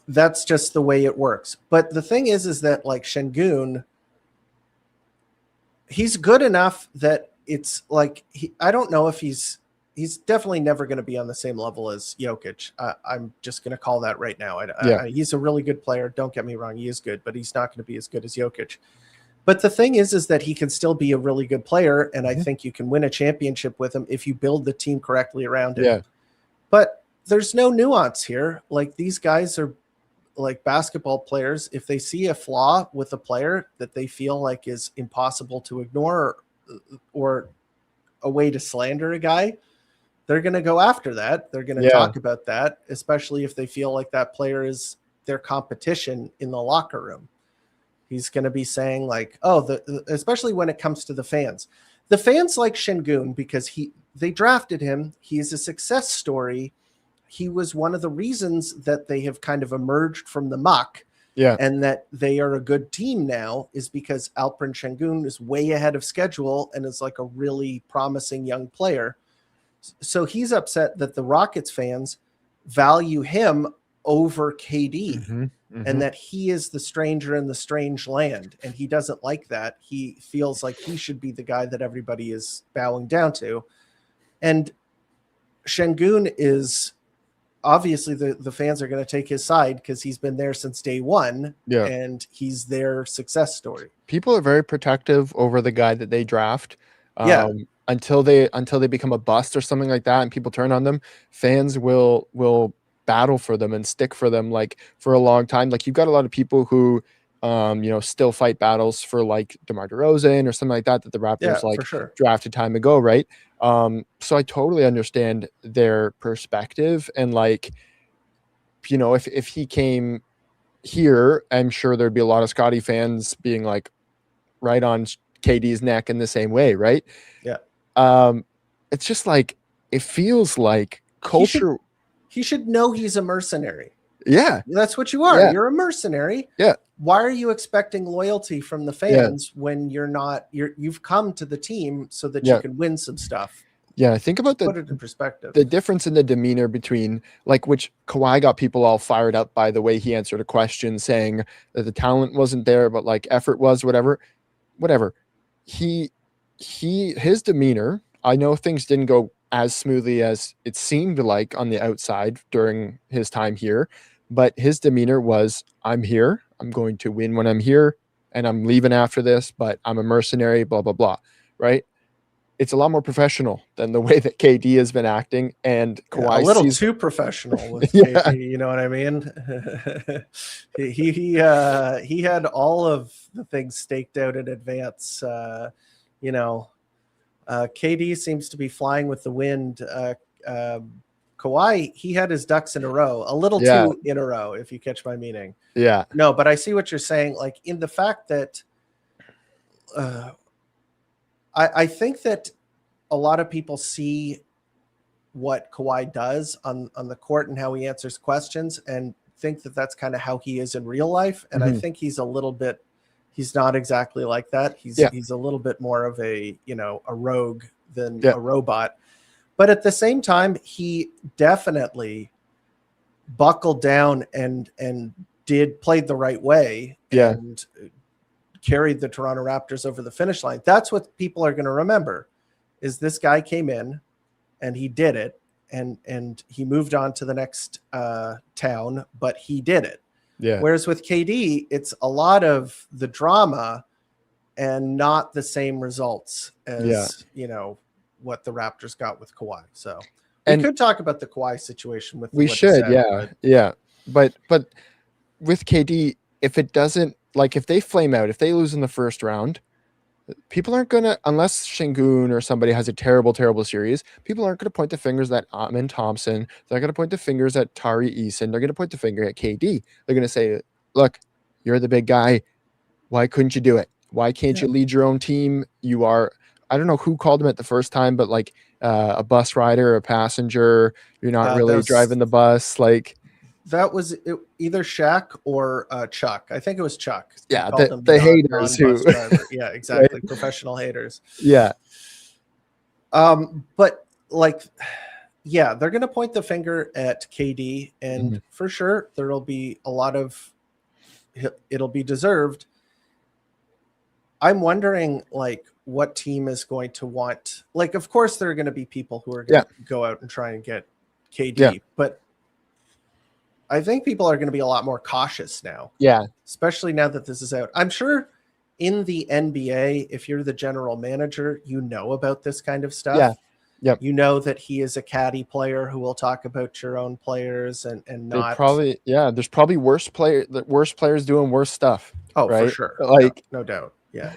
That's just the way it works. But the thing is that like Şengün, he's good enough that it's like, I don't know if he's definitely never going to be on the same level as Jokic. I'm just going to call that right now. He's a really good player. Don't get me wrong. He is good, but he's not going to be as good as Jokic. But the thing is that he can still be a really good player. And I think you can win a championship with him if you build the team correctly around him. Yeah. But there's no nuance here. Like, these guys are like basketball players. If they see a flaw with a player that they feel like is impossible to ignore or a way to slander a guy, they're going to go after that. They're going to talk about that, especially if they feel like that player is their competition in the locker room. He's going to be saying like, especially when it comes to the fans. The fans like Şengün because they drafted him. He's a success story. He was one of the reasons that they have kind of emerged from the muck. Yeah. And that they are a good team now is because Alperen Şengün is way ahead of schedule and is like a really promising young player. So he's upset that the Rockets fans value him over KD and that he is the stranger in the strange land. And he doesn't like that. He feels like he should be the guy that everybody is bowing down to. And Şengün is obviously the fans are going to take his side because he's been there since day one and he's their success story. People are very protective over the guy that they draft. Until they become a bust or something like that and people turn on them, fans will battle for them and stick for them like for a long time. Like, you've got a lot of people who still fight battles for like DeMar DeRozan or something like that the Raptors for sure. drafted time ago, right? So I totally understand their perspective, and like, if he came here, I'm sure there'd be a lot of Scotty fans being like right on KD's neck in the same way, right? Yeah. It's just like, it feels like culture. He should know he's a mercenary. Yeah. That's what you are. Yeah. You're a mercenary. Yeah. Why are you expecting loyalty from the fans when you're not? You've come to the team so that you can win some stuff. Yeah, think about put it in perspective. The difference in the demeanor between, like, which Kawhi got people all fired up by the way he answered a question saying that the talent wasn't there, but like effort was, whatever. His demeanor, I know things didn't go as smoothly as it seemed like on the outside during his time here, but his demeanor was, I'm here, I'm going to win when I'm here, and I'm leaving after this, but I'm a mercenary, blah, blah, blah, right? It's a lot more professional than the way that KD has been acting, and Kawhi a little too professional with KD, you know what I mean? he had all of the things staked out in advance. KD seems to be flying with the wind. Kawhi, he had his ducks in a row, a little too in a row, if you catch my meaning. Yeah. No, but I see what you're saying. Like, in the fact that I think that a lot of people see what Kawhi does on the court and how he answers questions and think that that's kind of how he is in real life. And I think he's not exactly like that. He's a little bit more of a rogue than a robot. But at the same time, he definitely buckled down and played the right way and carried the Toronto Raptors over the finish line. That's what people are going to remember, is this guy came in and he did it, and he moved on to the next town, but he did it. Yeah. Whereas with KD, it's a lot of the drama and not the same results as, what the Raptors got with Kawhi. So we could talk about the Kawhi situation with we should. But with KD, if it doesn't, like, if they flame out, if they lose in the first round, people aren't going to, unless Şengün or somebody has a terrible, terrible series, people aren't going to point the fingers at Amin Thompson. They're going to point the fingers at Tari Eason. They're going to point the finger at KD. They're going to say, look, you're the big guy. Why couldn't you do it? Why can't you lead your own team? You are, I don't know who called him at the first time, but like a bus rider, a passenger, you're not really driving the bus. Like, that was either Shaq or Chuck. I think it was Chuck. Yeah, the haters who. Yeah, exactly. Right. Professional haters. Yeah. But like, they're going to point the finger at KD, and for sure there'll be a lot of. It'll be deserved. I'm wondering, like, what team is going to want. Like, of course, there are going to be people who are going to go out and try and get KD, but I think people are going to be a lot more cautious now. Yeah. Especially now that this is out. I'm sure in the NBA, if you're the general manager, you know about this kind of stuff. Yeah. Yep. You know that he is a caddy player who will talk about your own players and not there's probably worse players doing worse stuff. Oh, right? For sure. Like, no doubt. Yeah.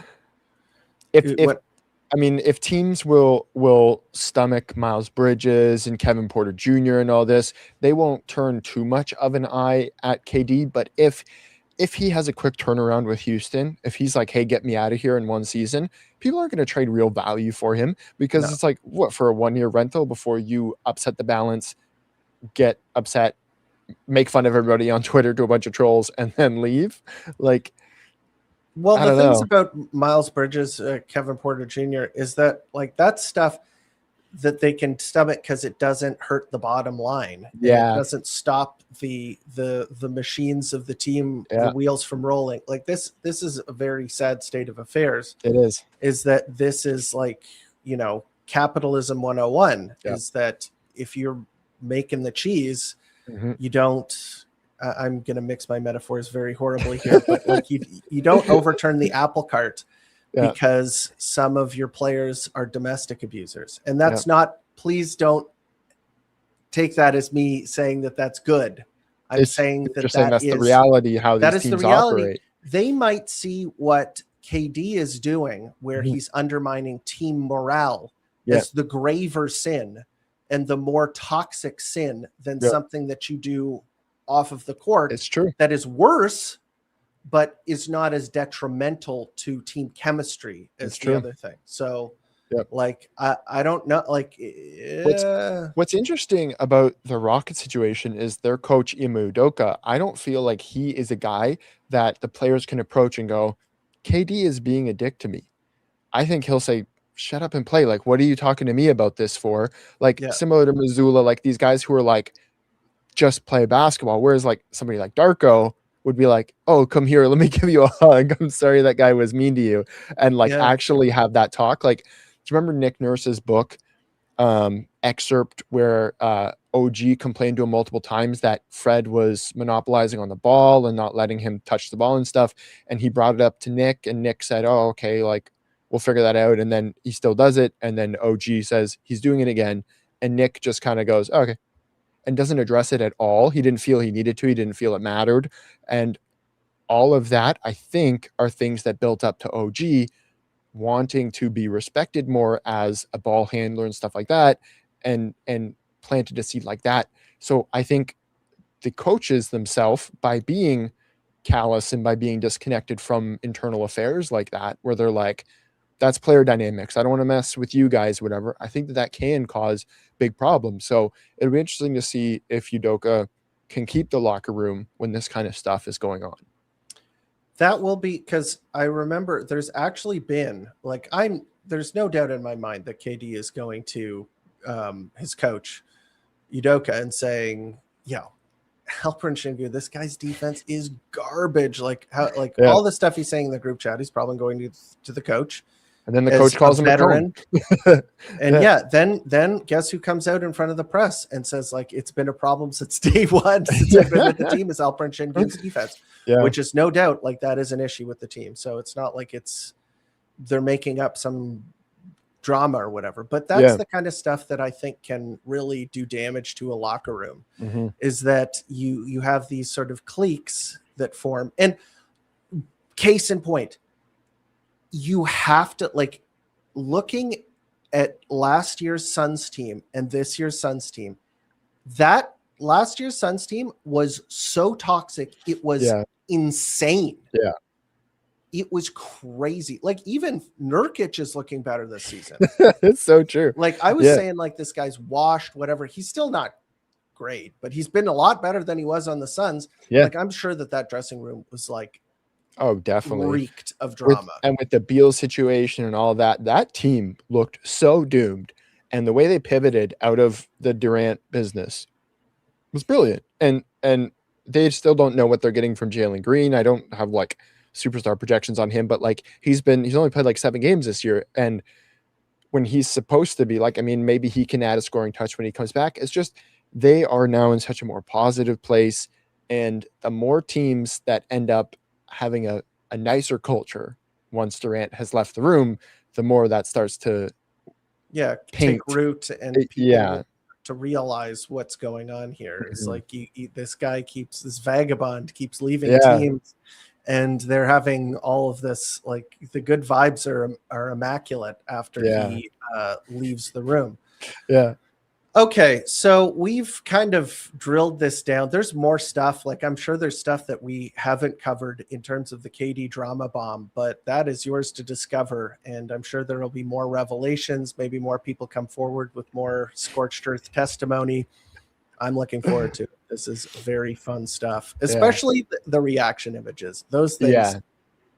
If teams will stomach Miles Bridges and Kevin Porter Jr. and all this, they won't turn too much of an eye at KD. But if he has a quick turnaround with Houston, if he's like, hey, get me out of here in one season, people aren't going to trade real value for him, because it's like, what, for a 1-year rental before you upset the balance, get upset, make fun of everybody on Twitter to a bunch of trolls, and then leave? Like, well, the things about Miles Bridges, Kevin Porter Jr. is that, like, that stuff that they can stomach because it doesn't hurt the bottom line. Yeah, it doesn't stop the machines of the team, the wheels from rolling. Like, this is a very sad state of affairs. It is that this is like, capitalism 101 is that if you're making the cheese, you don't. I'm going to mix my metaphors very horribly here, but like, you don't overturn the apple cart because some of your players are domestic abusers. And that's not, please don't take that as me saying that that's good. I'm saying that that's the reality, how these teams operate. they might see what KD is doing, where he's undermining team morale as the graver sin and the more toxic sin than something that you do off of the court. It's true. That is worse, but is not as detrimental to team chemistry as the other thing. So like, I don't know, like what's interesting about the Rocket situation is their coach Ime Udoka. I don't feel like he is a guy that the players can approach and go, KD is being a dick to me. I think he'll say, shut up and play. Like, what are you talking to me about this for? Like, similar to Missoula, like these guys who are like, just play basketball. Whereas like somebody like Darko would be like, oh, come here, let me give you a hug. I'm sorry that guy was mean to you. And like actually have that talk. Like, do you remember Nick Nurse's book excerpt where OG complained to him multiple times that Fred was monopolizing on the ball and not letting him touch the ball and stuff? And he brought it up to Nick, and Nick said, oh, okay, like we'll figure that out. And then he still does it. And then OG says he's doing it again. And Nick just kind of goes, oh, okay, and doesn't address it at all. He didn't feel he needed to. He didn't feel it mattered. And all of that, I think, are things that built up to OG wanting to be respected more as a ball handler and stuff like that, and planted a seed like that. So I think the coaches themselves, by being callous and by being disconnected from internal affairs like that, where they're like, that's player dynamics, I don't want to mess with you guys, whatever. I think that can cause big problems. So it'll be interesting to see if Udoka can keep the locker room when this kind of stuff is going on. That will be, because I remember there's actually been like, there's no doubt in my mind that KD is going to his coach Udoka and saying, Alperen Şengün, this guy's defense is garbage. Like all the stuff he's saying in the group chat, he's probably going to the coach. And then the coach calls him a veteran. And then guess who comes out in front of the press and says, like, it's been a problem since day one, since I've been with the team, is Alperen Şengün's defense, which is no doubt like that is an issue with the team. So it's not like they're making up some drama or whatever, but that's the kind of stuff that I think can really do damage to a locker room, is that you have these sort of cliques that form. And case in point, you have to, like, looking at last year's Suns team and this year's Suns team, that last year's Suns team was so toxic. It was insane. Yeah. It was crazy. Like, even Nurkic is looking better this season. It's so true. Like, I was saying, like, this guy's washed, whatever. He's still not great, but he's been a lot better than he was on the Suns. Yeah. Like, I'm sure that dressing room was like, oh, definitely reeked of drama. With the Beal situation and all that team looked so doomed. And the way they pivoted out of the Durant business was brilliant. And they still don't know what they're getting from Jalen Green. I don't have like superstar projections on him, but like he's only played like 7 games this year. And when he's supposed to be like, I mean, maybe he can add a scoring touch when he comes back. It's just, they are now in such a more positive place. And the more teams that end up having a nicer culture once Durant has left the room, the more that starts to take root and people to realize what's going on here. It's like this guy this vagabond keeps leaving teams, and they're having all of this, like, the good vibes are immaculate after he leaves the room. Okay, so we've kind of drilled this down. There's more stuff. Like, I'm sure there's stuff that we haven't covered in terms of the KD drama bomb, but that is yours to discover. And I'm sure there will be more revelations. Maybe more people come forward with more scorched earth testimony. I'm looking forward to it. This is very fun stuff, especially the reaction images. Those things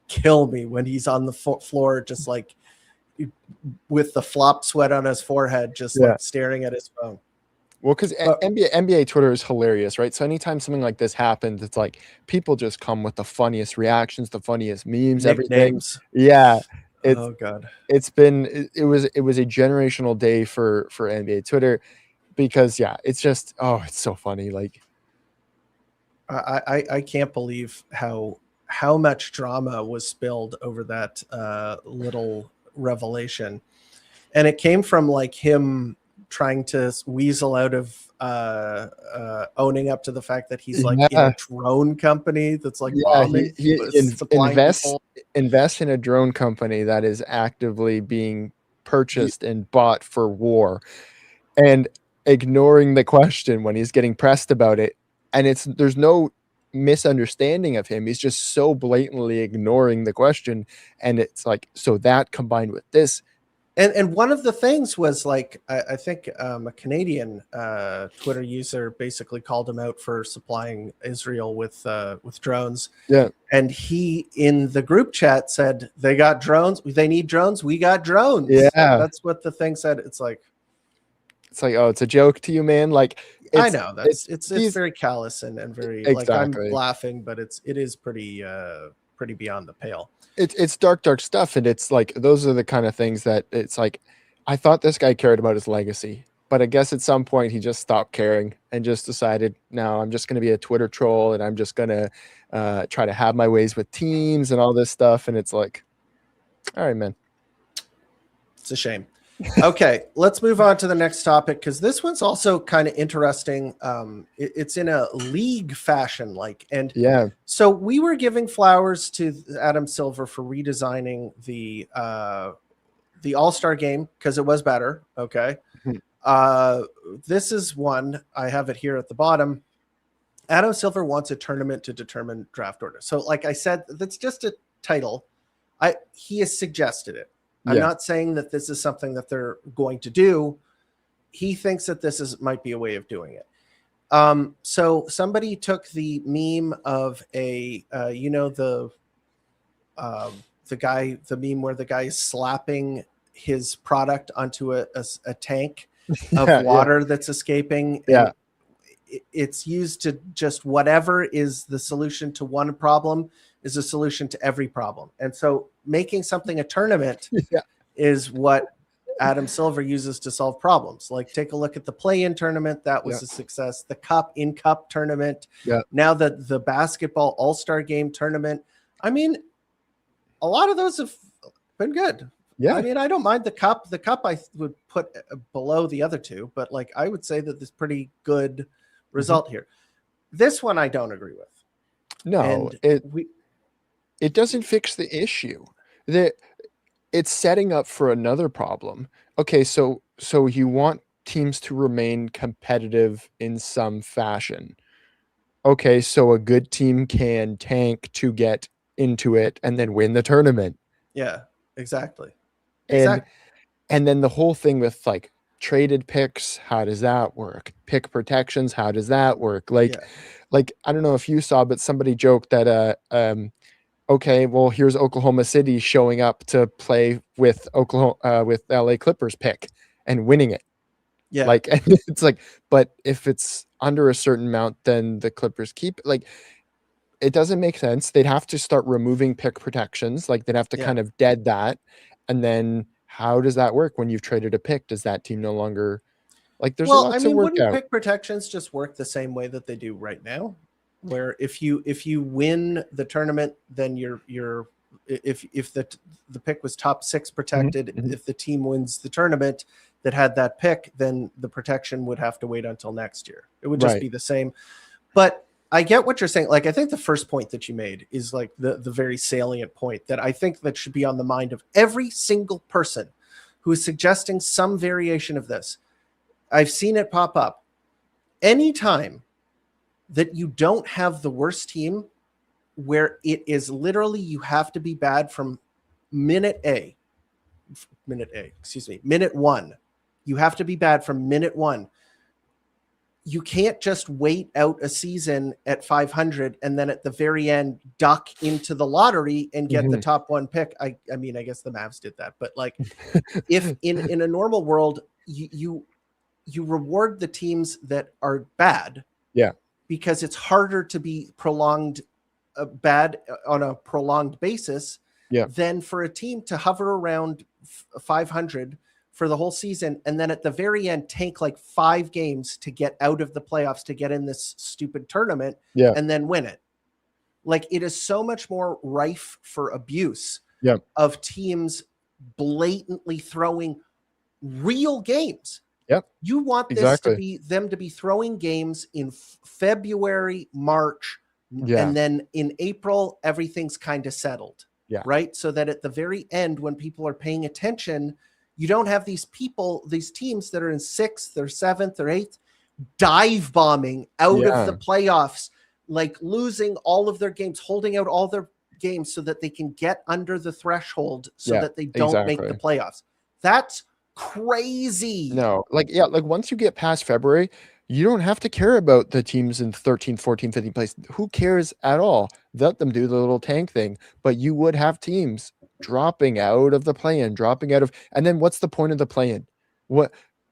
kill me when he's on the floor, just like, with the flop sweat on his forehead, just like staring at his phone. Well, because NBA Twitter is hilarious, right? So anytime something like this happens, it's like people just come with the funniest reactions, the funniest memes, everything. Yeah. Oh God. It was a generational day for NBA Twitter, because it's just, it's so funny. Like, I can't believe how much drama was spilled over that little revelation. And it came from like him trying to weasel out of owning up to the fact that he's like in a drone company that's like bombing, supplying people. Invest in a drone company that is actively being purchased and bought for war, and ignoring the question when he's getting pressed about it. And there's no misunderstanding of him. He's just so blatantly ignoring the question. And it's like, so that combined with this. And one of the things was like, I think a Canadian Twitter user basically called him out for supplying Israel with drones. Yeah. And he, in the group chat, said, they got drones. They need drones. We got drones. Yeah. That's what the thing said. It's like, oh, it's a joke to you, man. Like, I know it's very callous and very like, I'm laughing, but it is pretty beyond the pale. It's dark stuff. And it's like, those are the kind of things that it's like, I thought this guy cared about his legacy, but I guess at some point he just stopped caring and just decided, no, I'm just going to be a Twitter troll and I'm just going to try to have my ways with teams and all this stuff. And it's like, all right, man. It's a shame. Okay, let's move on to the next topic, because this one's also kind of interesting. It's in a league fashion, so we were giving flowers to Adam Silver for redesigning the All-Star game because it was better. Okay. This is one, I have it here at the bottom. Adam Silver wants a tournament to determine draft order. So like I said, that's just a title. He has suggested it. I'm not saying that this is something that they're going to do. He thinks that this might be a way of doing it. So somebody took the meme of the meme where the guy is slapping his product onto a tank of water that's escaping. Yeah. It's used to just whatever is the solution to one problem is a solution to every problem. And so making something a tournament is what Adam Silver uses to solve problems. Like, take a look at the play-in tournament. That was a success. The cup tournament. Yeah. Now the basketball all-star game tournament. I mean, a lot of those have been good. Yeah. I mean, I don't mind the cup. The cup I would put below the other two, but like, I would say that there's pretty good result here. This one I don't agree with. No, it doesn't fix the issue. It's setting up for another problem. Okay, so you want teams to remain competitive in some fashion. Okay, so a good team can tank to get into it and then win the tournament. Yeah, exactly. And then the whole thing with like traded picks, how does that work? Pick protections, how does that work? Like I don't know if you saw, but somebody joked that okay, well, here's Oklahoma City showing up to play with with LA Clippers pick and winning it. Yeah. Like, it's like, but if it's under a certain amount, then the Clippers keep, like, it doesn't make sense. They'd have to start removing pick protections. Like, they'd have to kind of dead that. And then how does that work when you've traded a pick? Does that team no longer, like, there's a lot to work wouldn't out. Pick protections just work the same way that they do right now? Where if you win the tournament, then if the pick was top 6 protected, if the team wins the tournament that had that pick, then the protection would have to wait until next year. It would just be the same. But I get what you're saying. Like, I think the first point that you made is like the very salient point that I think that should be on the mind of every single person who is suggesting some variation of this. I've seen it pop up. Anytime that you don't have the worst team, where it is literally you have to be bad from minute 1. You have to be bad from minute 1. You can't just wait out a season at 500 and then at the very end duck into the lottery and get the top 1 pick. I mean, I guess the Mavs did that, but like, if in a normal world, you reward the teams that are bad. Yeah. Because it's harder to be prolonged bad on a prolonged basis than for a team to hover around 500 for the whole season and then at the very end tank like 5 games to get out of the playoffs to get in this stupid tournament and then win it. Like, it is so much more rife for abuse of teams blatantly throwing real games Yep. You want this to be them to be throwing games in February, March, and then in April, everything's kind of settled. Yeah. Right. So that at the very end, when people are paying attention, you don't have these teams that are in 6th or 7th or 8th, dive bombing out of the playoffs, like losing all of their games, holding out all their games so that they can get under the threshold so that they don't make the playoffs. That's crazy. No, like once you get past February, you don't have to care about the teams in 13th, 14th, 15th place. Who cares at all? Let them do the little tank thing. But you would have teams dropping out of the play-in, and then what's the point of the play-in?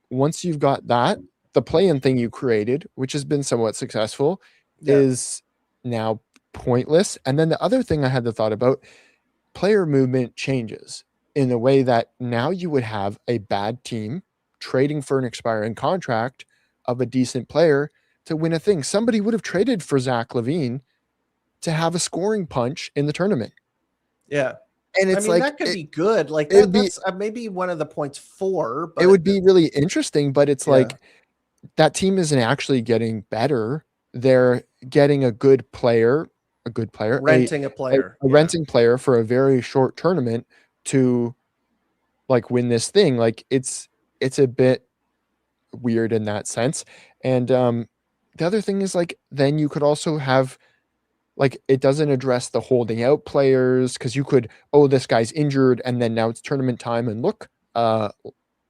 Once you've got that, the play-in thing you created, which has been somewhat successful, is now pointless. And then the other thing I had the thought about, player movement changes in a way that now you would have a bad team trading for an expiring contract of a decent player to win a thing. Somebody would have traded for Zach LaVine to have a scoring punch in the tournament. Yeah. And it's like, that could be good. Like that's maybe one of the points for, but it would be really interesting, but it's like that team isn't actually getting better. They're getting a good player, renting a player, renting player for a very short tournament to like win this thing. Like it's a bit weird in that sense. And the other thing is, like, then you could also have, like, it doesn't address the holding out players, because you could, this guy's injured and then now it's tournament time and look,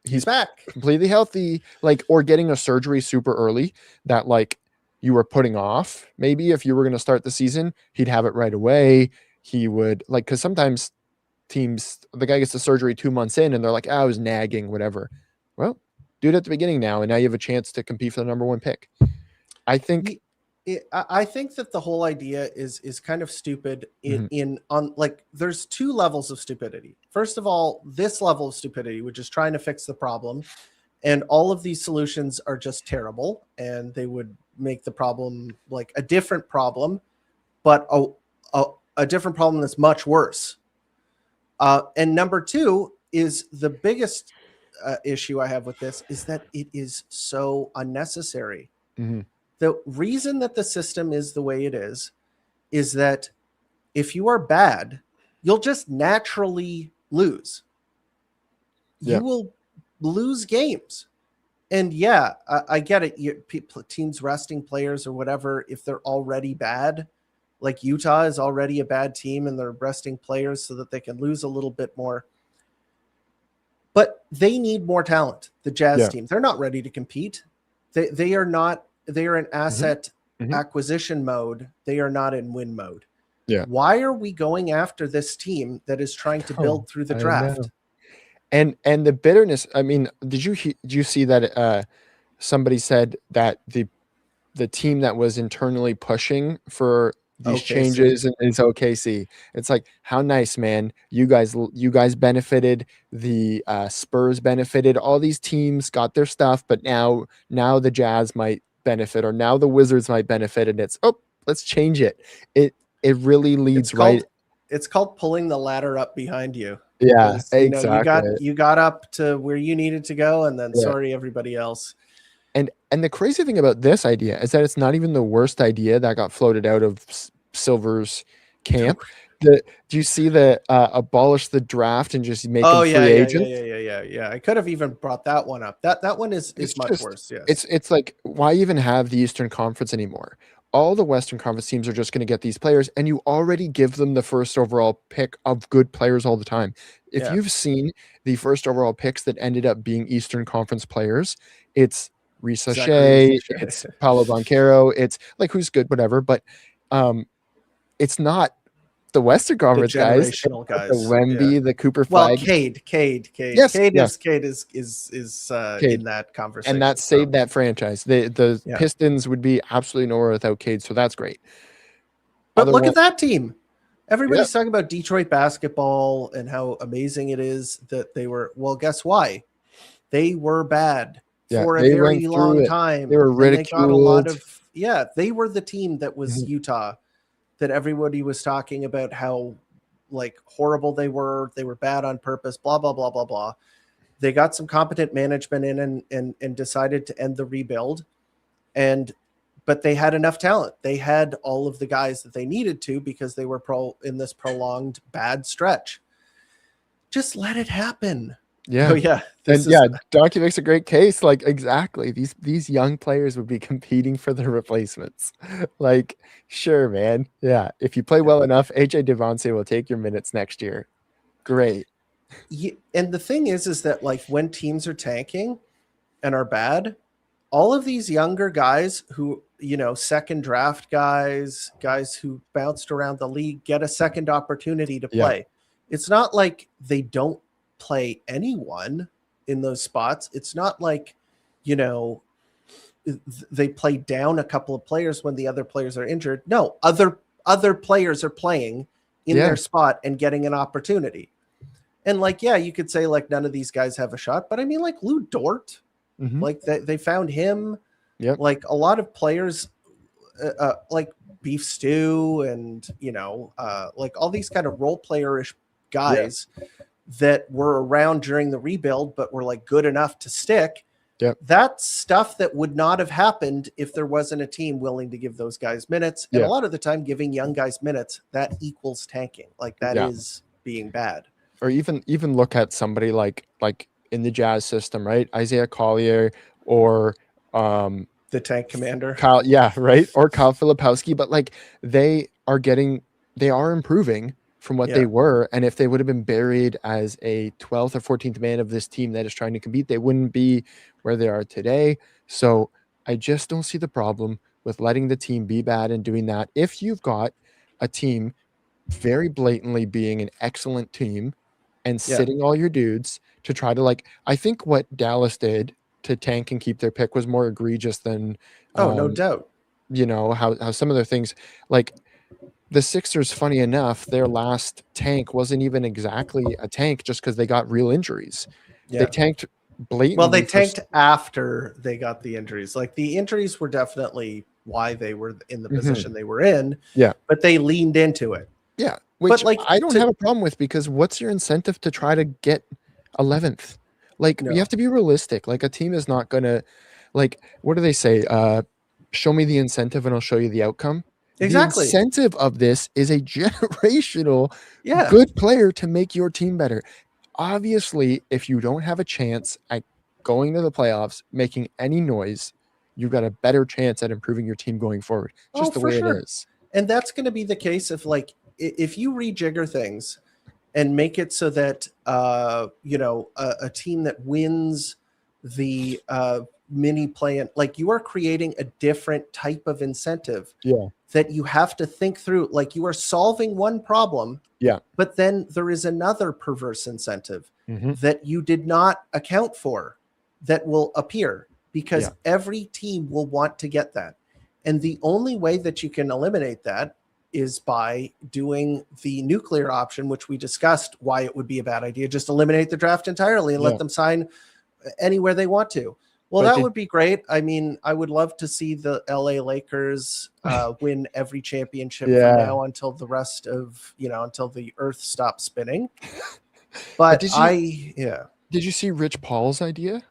he's back completely healthy, like, or getting a surgery super early that like you were putting off. Maybe if you were going to start the season, he'd have it right away. He would, like, because sometimes teams, the guy gets the surgery 2 months in and they're like, I was nagging, whatever. Well, do it at the beginning now, and now you have a chance to compete for the number 1 pick. I think that the whole idea is kind of stupid like there's 2 levels of stupidity. First of all, this level of stupidity, which is trying to fix the problem, and all of these solutions are just terrible, and they would make the problem like a different problem, but a different problem that's much worse. And number 2 is the biggest issue I have with this is that it is so unnecessary. The reason that the system is the way it is that if you are bad, you'll just naturally lose. You will lose games. And I get it. Teams resting players or whatever, if they're already bad, like Utah is already a bad team and they're resting players so that they can lose a little bit more. But they need more talent. The Jazz team, they're not ready to compete. They are not. They are in asset acquisition mode. They are not in win mode. Yeah. Why are we going after this team that is trying to build through the draft? And the bitterness. I mean, did you see that somebody said that the team that was internally pushing for these changes is OKC. It's like, how nice, man. You guys benefited. The Spurs benefited. All these teams got their stuff, but now the Jazz might benefit, or now the Wizards might benefit, and it's let's change it. It really leads it's called pulling the ladder up behind you. Yeah, exactly. You got up to where you needed to go, and then sorry everybody else. And the crazy thing about this idea is that it's not even the worst idea that got floated out of Silver's camp. Do you see the abolish the draft and just make them free agents? Yeah. I could have even brought that one up. That one is much worse. Yes. It's like, why even have the Eastern Conference anymore? All the Western Conference teams are just going to get these players, and you already give them the first overall pick of good players all the time. If you've seen the first overall picks that ended up being Eastern Conference players, it's Risa Shea, it's Paolo Banchero, it's like, who's good, whatever, but it's not the Western Conference guys, the Wemby, the Cooper Flag. Cade. Yes, Cade is in that conversation, and that saved that franchise. The Pistons would be absolutely nowhere without Cade, so that's great. But look at that team. Everybody's talking about Detroit basketball and how amazing it is that they were. Well, guess why? They were bad for a very long time. They were ridiculed. They were the team that was Utah, that everybody was talking about how like horrible they were bad on purpose, blah, blah, blah, blah, blah. They got some competent management in and decided to end the rebuild. But they had enough talent. They had all of the guys that they needed to because they were in this prolonged bad stretch. Just let it happen. Yeah. Oh yeah. Donkey makes a great case. Like, exactly. These young players would be competing for their replacements. Like, sure, man. Yeah. If you play well enough, AJ Devontae will take your minutes next year. Great. And the thing is that like when teams are tanking and are bad, all of these younger guys who, second draft guys who bounced around the league get a second opportunity to play. Yeah. It's not like they don't play anyone in those spots. It's not like, they play down a couple of players when the other players are injured. No, other players are playing in their spot and getting an opportunity. And like, yeah, you could say like none of these guys have a shot, but I mean like Lou Dort, like they found him. Yep. Like a lot of players, like Beef Stew and, like all these kind of role player-ish guys that were around during the rebuild, but were like good enough to stick. Yep. That's stuff that would not have happened if there wasn't a team willing to give those guys minutes. And a lot of the time giving young guys minutes, that equals tanking. Like that is being bad. Or even look at somebody like in the Jazz system, right? Isaiah Collier or the tank commander. Kyle, right? Or Kyle Filipowski, but like they are improving from what they were. And if they would have been buried as a 12th or 14th man of this team that is trying to compete, they wouldn't be where they are today. So I just don't see the problem with letting the team be bad and doing that. If you've got a team very blatantly being an excellent team and sitting all your dudes to try to I think what Dallas did to tank and keep their pick was more egregious than no doubt. How some of their things, like the Sixers, funny enough, their last tank wasn't even exactly a tank just because they got real injuries. They tanked blatantly. Well, they tanked after they got the injuries. Like the injuries were definitely why they were in the position they were in. Yeah. But they leaned into it. Yeah. Which I don't have a problem with, because what's your incentive to try to get 11th? You have to be realistic. Like a team is not going to, what do they say? Show me the incentive and I'll show you the outcome. Exactly. The incentive of this is a generational good player to make your team better. Obviously, if you don't have a chance at going to the playoffs, making any noise, you've got a better chance at improving your team going forward. Just the way it is. And that's going to be the case if you rejigger things and make it so that, a team that wins the mini play, you are creating a different type of incentive that you have to think through. Like you are solving one problem, but then there is another perverse incentive that you did not account for that will appear because every team will want to get that. And the only way that you can eliminate that is by doing the nuclear option, which we discussed why it would be a bad idea. Just eliminate the draft entirely and let them sign anywhere they want to. Well, that would be great. I mean, I would love to see the LA Lakers win every championship from now until the rest of, until the earth stops spinning. But did you see Rich Paul's idea?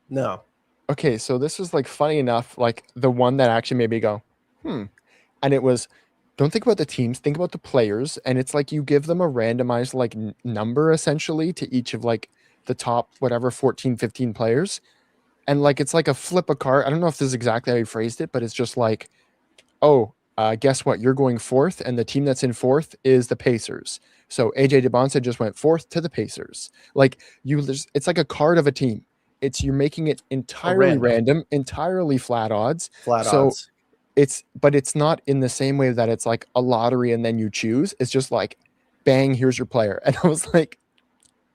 No. Okay, so this was funny enough, the one that actually made me go, And it was, don't think about the teams, think about the players. And it's you give them a randomized number essentially to each of the top, whatever, 14, 15 players. And it's a flip a card. I don't know if this is exactly how he phrased it, but it's just guess what? You're going fourth, and the team that's in fourth is the Pacers. So AJ Devontae just went fourth to the Pacers. It's like a card of a team. You're making it entirely random, entirely flat odds. But it's not in the same way that it's a lottery and then you choose. It's just bang, here's your player. And I was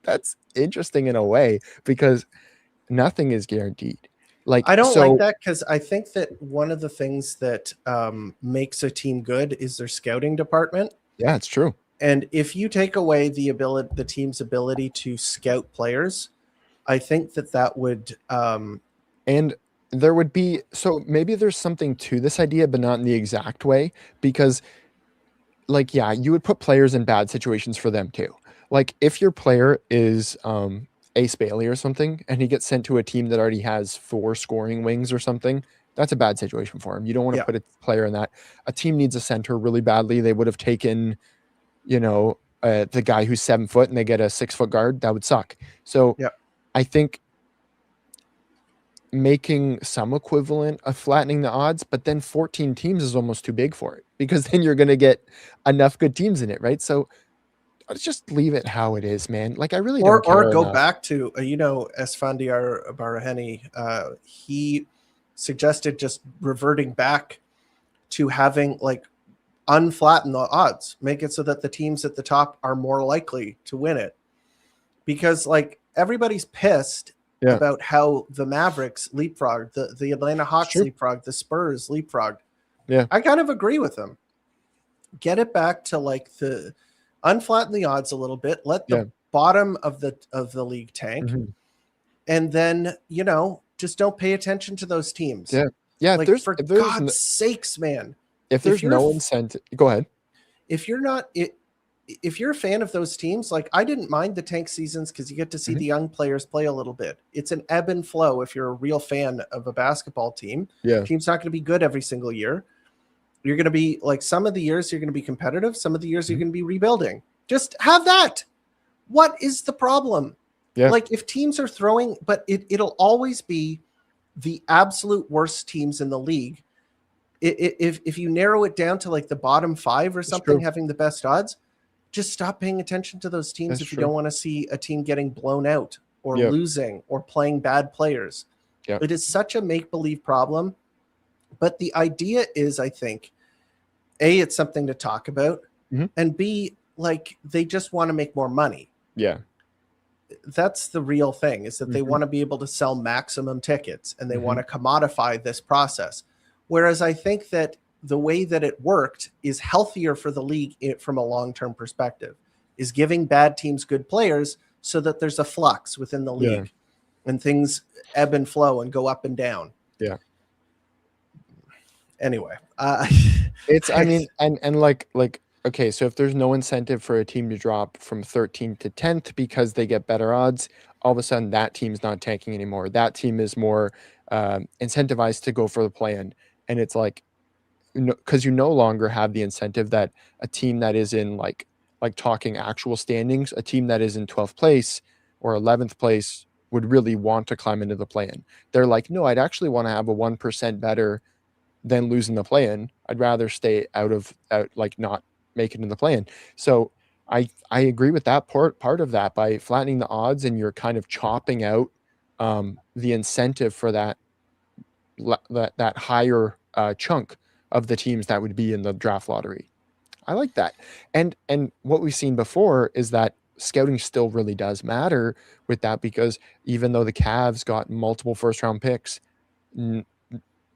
that's interesting in a way, because nothing is guaranteed. I don't like that, because I think that one of the things that makes a team good is their scouting department. Yeah, it's true. And if you take away the team's ability to scout players, I think that would and there would be, so maybe there's something to this idea, but not in the exact way, because you would put players in bad situations for them too. If your player is Ace Bailey or something, and he gets sent to a team that already has 4 scoring wings or something, that's a bad situation for him. You don't want to Yeah. put a player in that. A team needs a center really badly. They would have taken, the guy who's 7 foot and they get a 6 foot guard. That would suck. So Yeah. I think making some equivalent of flattening the odds, but then 14 teams is almost too big for it, because then you're going to get enough good teams in it, right? So let's just leave it how it is, man. Like, I really don't care Or go enough. back to Esfandiar Baraheni. He suggested just reverting back to having like unflatten the odds, make it so that the teams at the top are more likely to win it, because like everybody's pissed about how the Mavericks leapfrogged, the Atlanta Hawks leapfrogged, the Spurs leapfrogged. Yeah, I kind of agree with them. Get it back to like the unflatten the odds a little bit. Let the bottom of the league tank, and then just don't pay attention to those teams. Yeah. Like, if for there's God's sakes, man. If there's no incentive, go ahead. If you're a fan of those teams, like I didn't mind the tank seasons because you get to see the young players play a little bit. It's an ebb and flow. If you're a real fan of a basketball team, team's not going to be good every single year. You're going to be like, some of the years you're going to be competitive. Some of the years you're going to be rebuilding. Just have that. What is the problem? Yeah. Like, if teams are throwing, but it'll always be the absolute worst teams in the league. If you narrow it down to like the bottom 5 or something having the best odds, just stop paying attention to those teams. If you don't want to see a team getting blown out or losing or playing bad players. It is such a make-believe problem. But the idea is, I think, A, it's something to talk about, and B, like, they just want to make more money. Yeah. That's the real thing, is that they want to be able to sell maximum tickets, and they want to commodify this process. Whereas I think that the way that it worked is healthier for the league from a long-term perspective, is giving bad teams good players so that there's a flux within the league and things ebb and flow and go up and down. Yeah. Anyway, it's, I mean, and like, okay, so if there's no incentive for a team to drop from 13th to 10th because they get better odds, all of a sudden that team's not tanking anymore. That team is more incentivized to go for the play-in. And it's like, because you no longer have the incentive that a team that is in like talking actual standings, a team that is in 12th place or 11th place would really want to climb into the play-in. They're like, no, I'd actually want to have a 1% better than losing the play-in. I'd rather stay out, like, not make it in the play-in. So I agree with that part of that. By flattening the odds, and you're kind of chopping out the incentive for that higher chunk of the teams that would be in the draft lottery. I like that. And what we've seen before is that scouting still really does matter with that, because even though the Cavs got multiple first-round picks,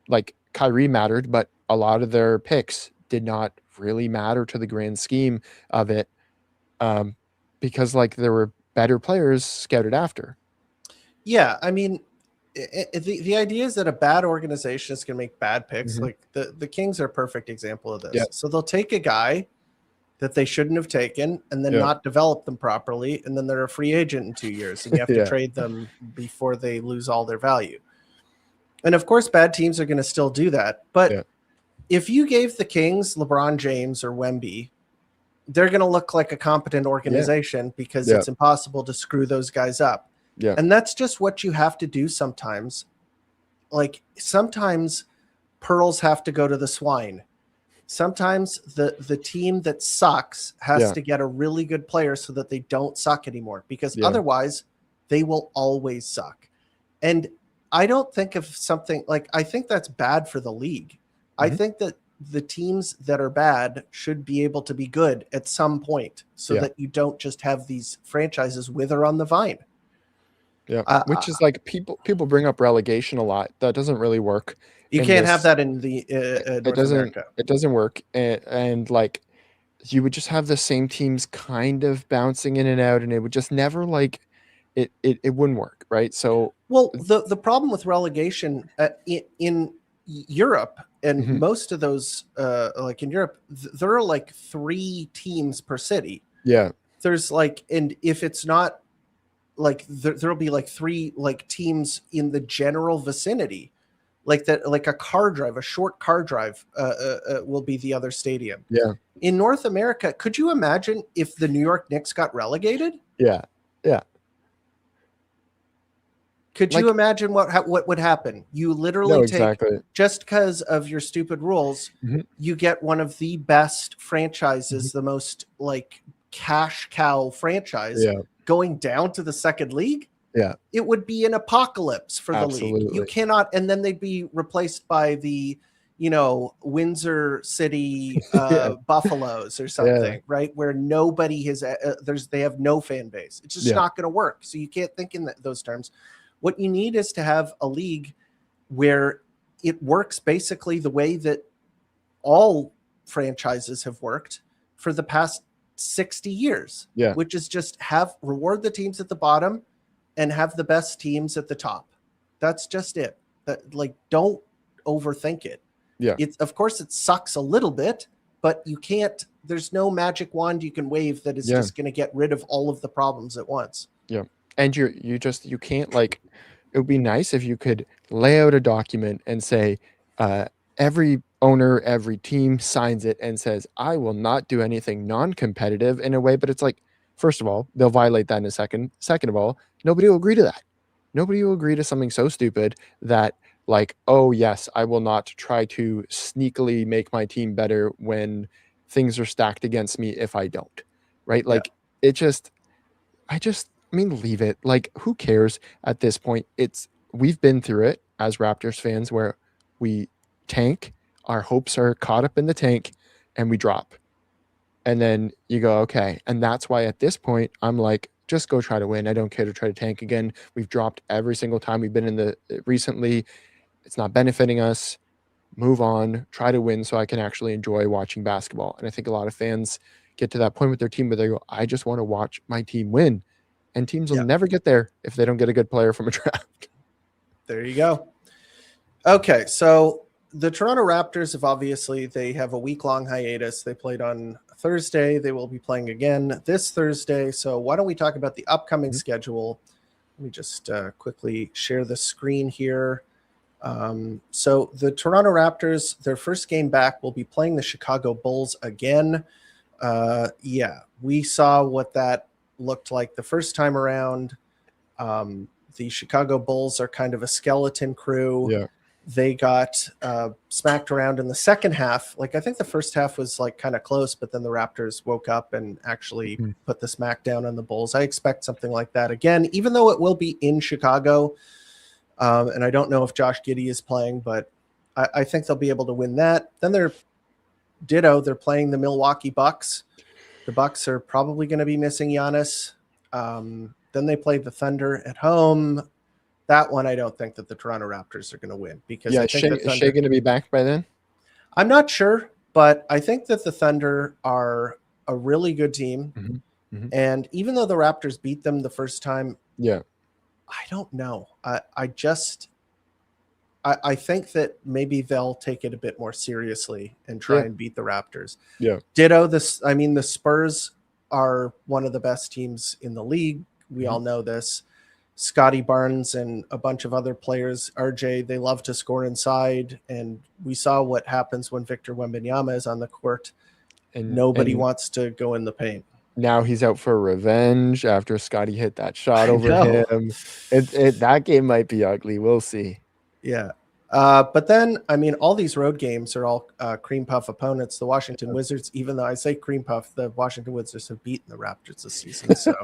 like, Kyrie mattered, but a lot of their picks did not really matter to the grand scheme of it, because like there were better players scouted after. Yeah, I mean, the idea is that a bad organization is going to make bad picks. Like the Kings are a perfect example of this. Yeah. So they'll take a guy that they shouldn't have taken and then not develop them properly, and then they're a free agent in 2 years, and you have to trade them before they lose all their value. And of course, bad teams are going to still do that. But if you gave the Kings LeBron James or Wemby, they're going to look like a competent organization because it's impossible to screw those guys up. Yeah. And that's just what you have to do sometimes. Like, sometimes pearls have to go to the swine. Sometimes the team that sucks has to get a really good player so that they don't suck anymore, because otherwise they will always suck. And I don't think of something like, I think that's bad for the league. I think that the teams that are bad should be able to be good at some point, so that you don't just have these franchises wither on the vine. Yeah. Which is like, people bring up relegation a lot. That doesn't really work. You can't have that in the North America. It doesn't work. And like, you would just have the same teams kind of bouncing in and out, and it would just never, like, it wouldn't work, right? So, well, the problem with relegation in Europe, and most of those, like in Europe, there are like 3 teams per city. Yeah. There's like, and if it's not like there'll be like 3 like teams in the general vicinity, like that, like a short car drive will be the other stadium. Yeah. In North America, could you imagine if the New York Knicks got relegated? Yeah. Yeah. Could Like, you imagine what would happen? You literally no, take, exactly. just because of your stupid rules, Mhm. you get one of the best franchises, Mhm. the most like cash cow franchise, Yeah. going down to the second league. Yeah. It would be an apocalypse for the league. You Absolutely. cannot, and then they'd be replaced by the, Windsor City Yeah. Buffaloes or Yeah. something, right? Where nobody has, they have no fan base. It's just Yeah. not going to work. So you can't think in those terms. What you need is to have a league where it works basically the way that all franchises have worked for the past 60 years, Yeah. which is just reward the teams at the bottom and have the best teams at the top. That's just it. Like, don't overthink it. Yeah. Of course it sucks a little bit, but you can't, there's no magic wand you can wave that is just going to get rid of all of the problems at once. Yeah. And you can't, like, it would be nice if you could lay out a document and say, every owner, every team signs it and says, I will not do anything non-competitive in a way. But it's like, first of all, they'll violate that in a second. Second of all, nobody will agree to that. Nobody will agree to something so stupid that, like, oh yes, I will not try to sneakily make my team better when things are stacked against me if I don't. Right? Like, I mean, leave it. Like, who cares at this point? We've been through it as Raptors fans where we tank, our hopes are caught up in the tank, and we drop. And then you go, okay. And that's why at this point, I'm like, just go try to win. I don't care to try to tank again. We've dropped every single time we've been in the recently. It's not benefiting us. Move on, try to win so I can actually enjoy watching basketball. And I think a lot of fans get to that point with their team where they go, I just want to watch my team win. And teams will never get there if they don't get a good player from a draft. There you go. Okay, so the Toronto Raptors they have a week-long hiatus. They played on Thursday. They will be playing again this Thursday. So why don't we talk about the upcoming schedule? Let me just quickly share the screen here. So the Toronto Raptors, their first game back, will be playing the Chicago Bulls again. We saw what that looked like the first time around. The Chicago Bulls are kind of a skeleton crew. Yeah. They got smacked around in the second half. Like, I think the first half was like kind of close, but then the Raptors woke up and actually put the smack down on the Bulls. I expect something like that again, even though it will be in Chicago. And I don't know if Josh Giddey is playing, but I think they'll be able to win that. Then they're playing the Milwaukee Bucks. The Bucks are probably going to be missing Giannis. Then they play the Thunder at home. That one, I don't think that the Toronto Raptors are going to win because I think is Shea going to be back by then? I'm not sure, but I think that the Thunder are a really good team. Mm-hmm. Mm-hmm. And even though the Raptors beat them the first time, I don't know. I think that maybe they'll take it a bit more seriously and try and beat the Raptors. Yeah. Ditto this. I mean, the Spurs are one of the best teams in the league. We all know this. Scotty Barnes and a bunch of other players, RJ, they love to score inside. And we saw what happens when Victor Wembanyama is on the court. And nobody wants to go in the paint. Now he's out for revenge after Scotty hit that shot over him. That game might be ugly. We'll see. Yeah. But then, I mean, all these road games are all cream puff opponents. The Washington Wizards, even though I say cream puff, the Washington Wizards have beaten the Raptors this season. So,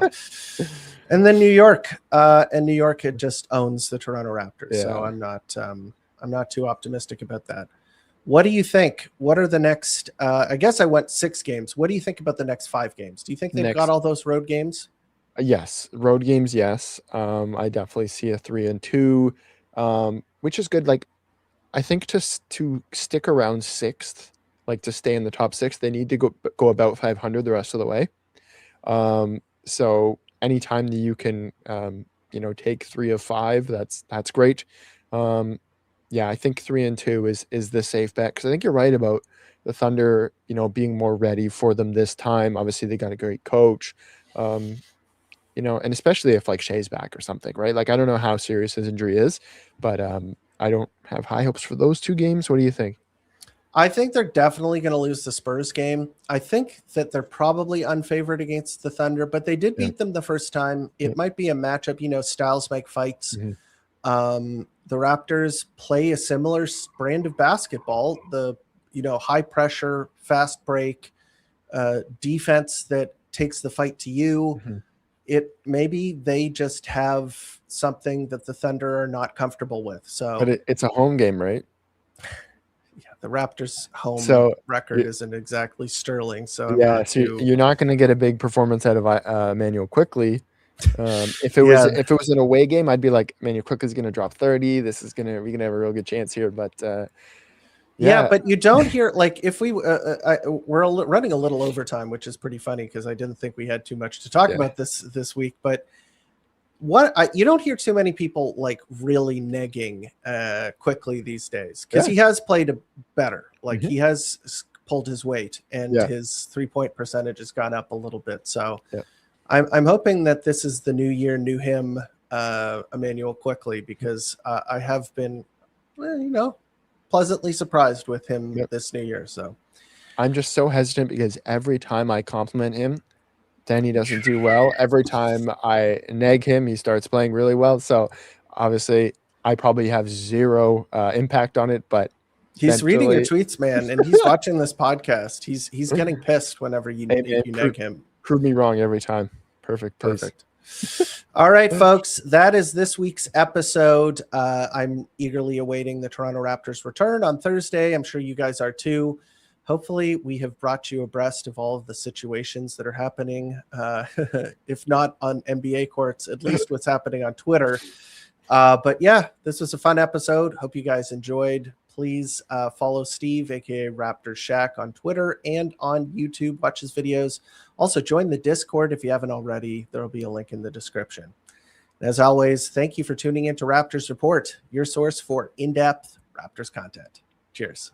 and then New York, it just owns the Toronto Raptors. Yeah. So I'm not too optimistic about that. What do you think? What are the next? I guess I went 6 games. What do you think about the next 5 games? Do you think they've got all those road games? Yes, road games. Yes, I definitely see a 3-2, which is good. Like, I think to stick around 6th, like to stay in the top 6, they need to go about 500 the rest of the way. So anytime that you can, take 3 of 5, that's great. I think 3-2 is the safe bet, because I think you're right about the Thunder, being more ready for them this time. Obviously, they got a great coach. and especially if like Shea's back or something, right? Like I don't know how serious his injury is, but I don't have high hopes for those 2 games. What do you think? I think they're definitely going to lose the Spurs game. I think that they're probably unfavored against the Thunder, but they did beat them the first time. It might be a matchup, styles make fights. The Raptors play a similar brand of basketball, the high pressure, fast break, defense that takes the fight to you. Maybe they just have something that the Thunder are not comfortable with. So, but it's a home game, right? Yeah, the Raptors' home record isn't exactly sterling. So you're not going to get a big performance out of Emmanuel Quickly. If it was an away game, I'd be like, Emmanuel Quickly's going to drop 30. We're going to have a real good chance here. But but you don't hear like if we're running a little overtime, which is pretty funny because I didn't think we had too much to talk about this week, but. You don't hear too many people like really negging Quickly these days because he has played better. Like he has pulled his weight and his 3-point percentage has gone up a little bit. So I'm hoping that this is the new year, new him, Emmanuel Quickly, because I have been, pleasantly surprised with him this new year. So I'm just so hesitant because every time I compliment him, then he doesn't do well. Every time I neg him, he starts playing really well. So obviously I probably have zero impact on it, but he's reading your tweets, man, and he's watching this podcast. He's getting pissed whenever you neg him. Prove me wrong every time. Perfect. All right, folks, that is this week's episode. I'm eagerly awaiting the Toronto Raptors return on Thursday. I'm sure you guys are too. Hopefully we have brought you abreast of all of the situations that are happening, if not on NBA courts, at least what's happening on Twitter. But yeah, this was a fun episode. Hope you guys enjoyed. Please follow Steve, aka Raptors Shack, on Twitter and on YouTube. Watch his videos. Also, join the Discord if you haven't already. There will be a link in the description. As always, thank you for tuning in to Raptors Report, your source for in-depth Raptors content. Cheers.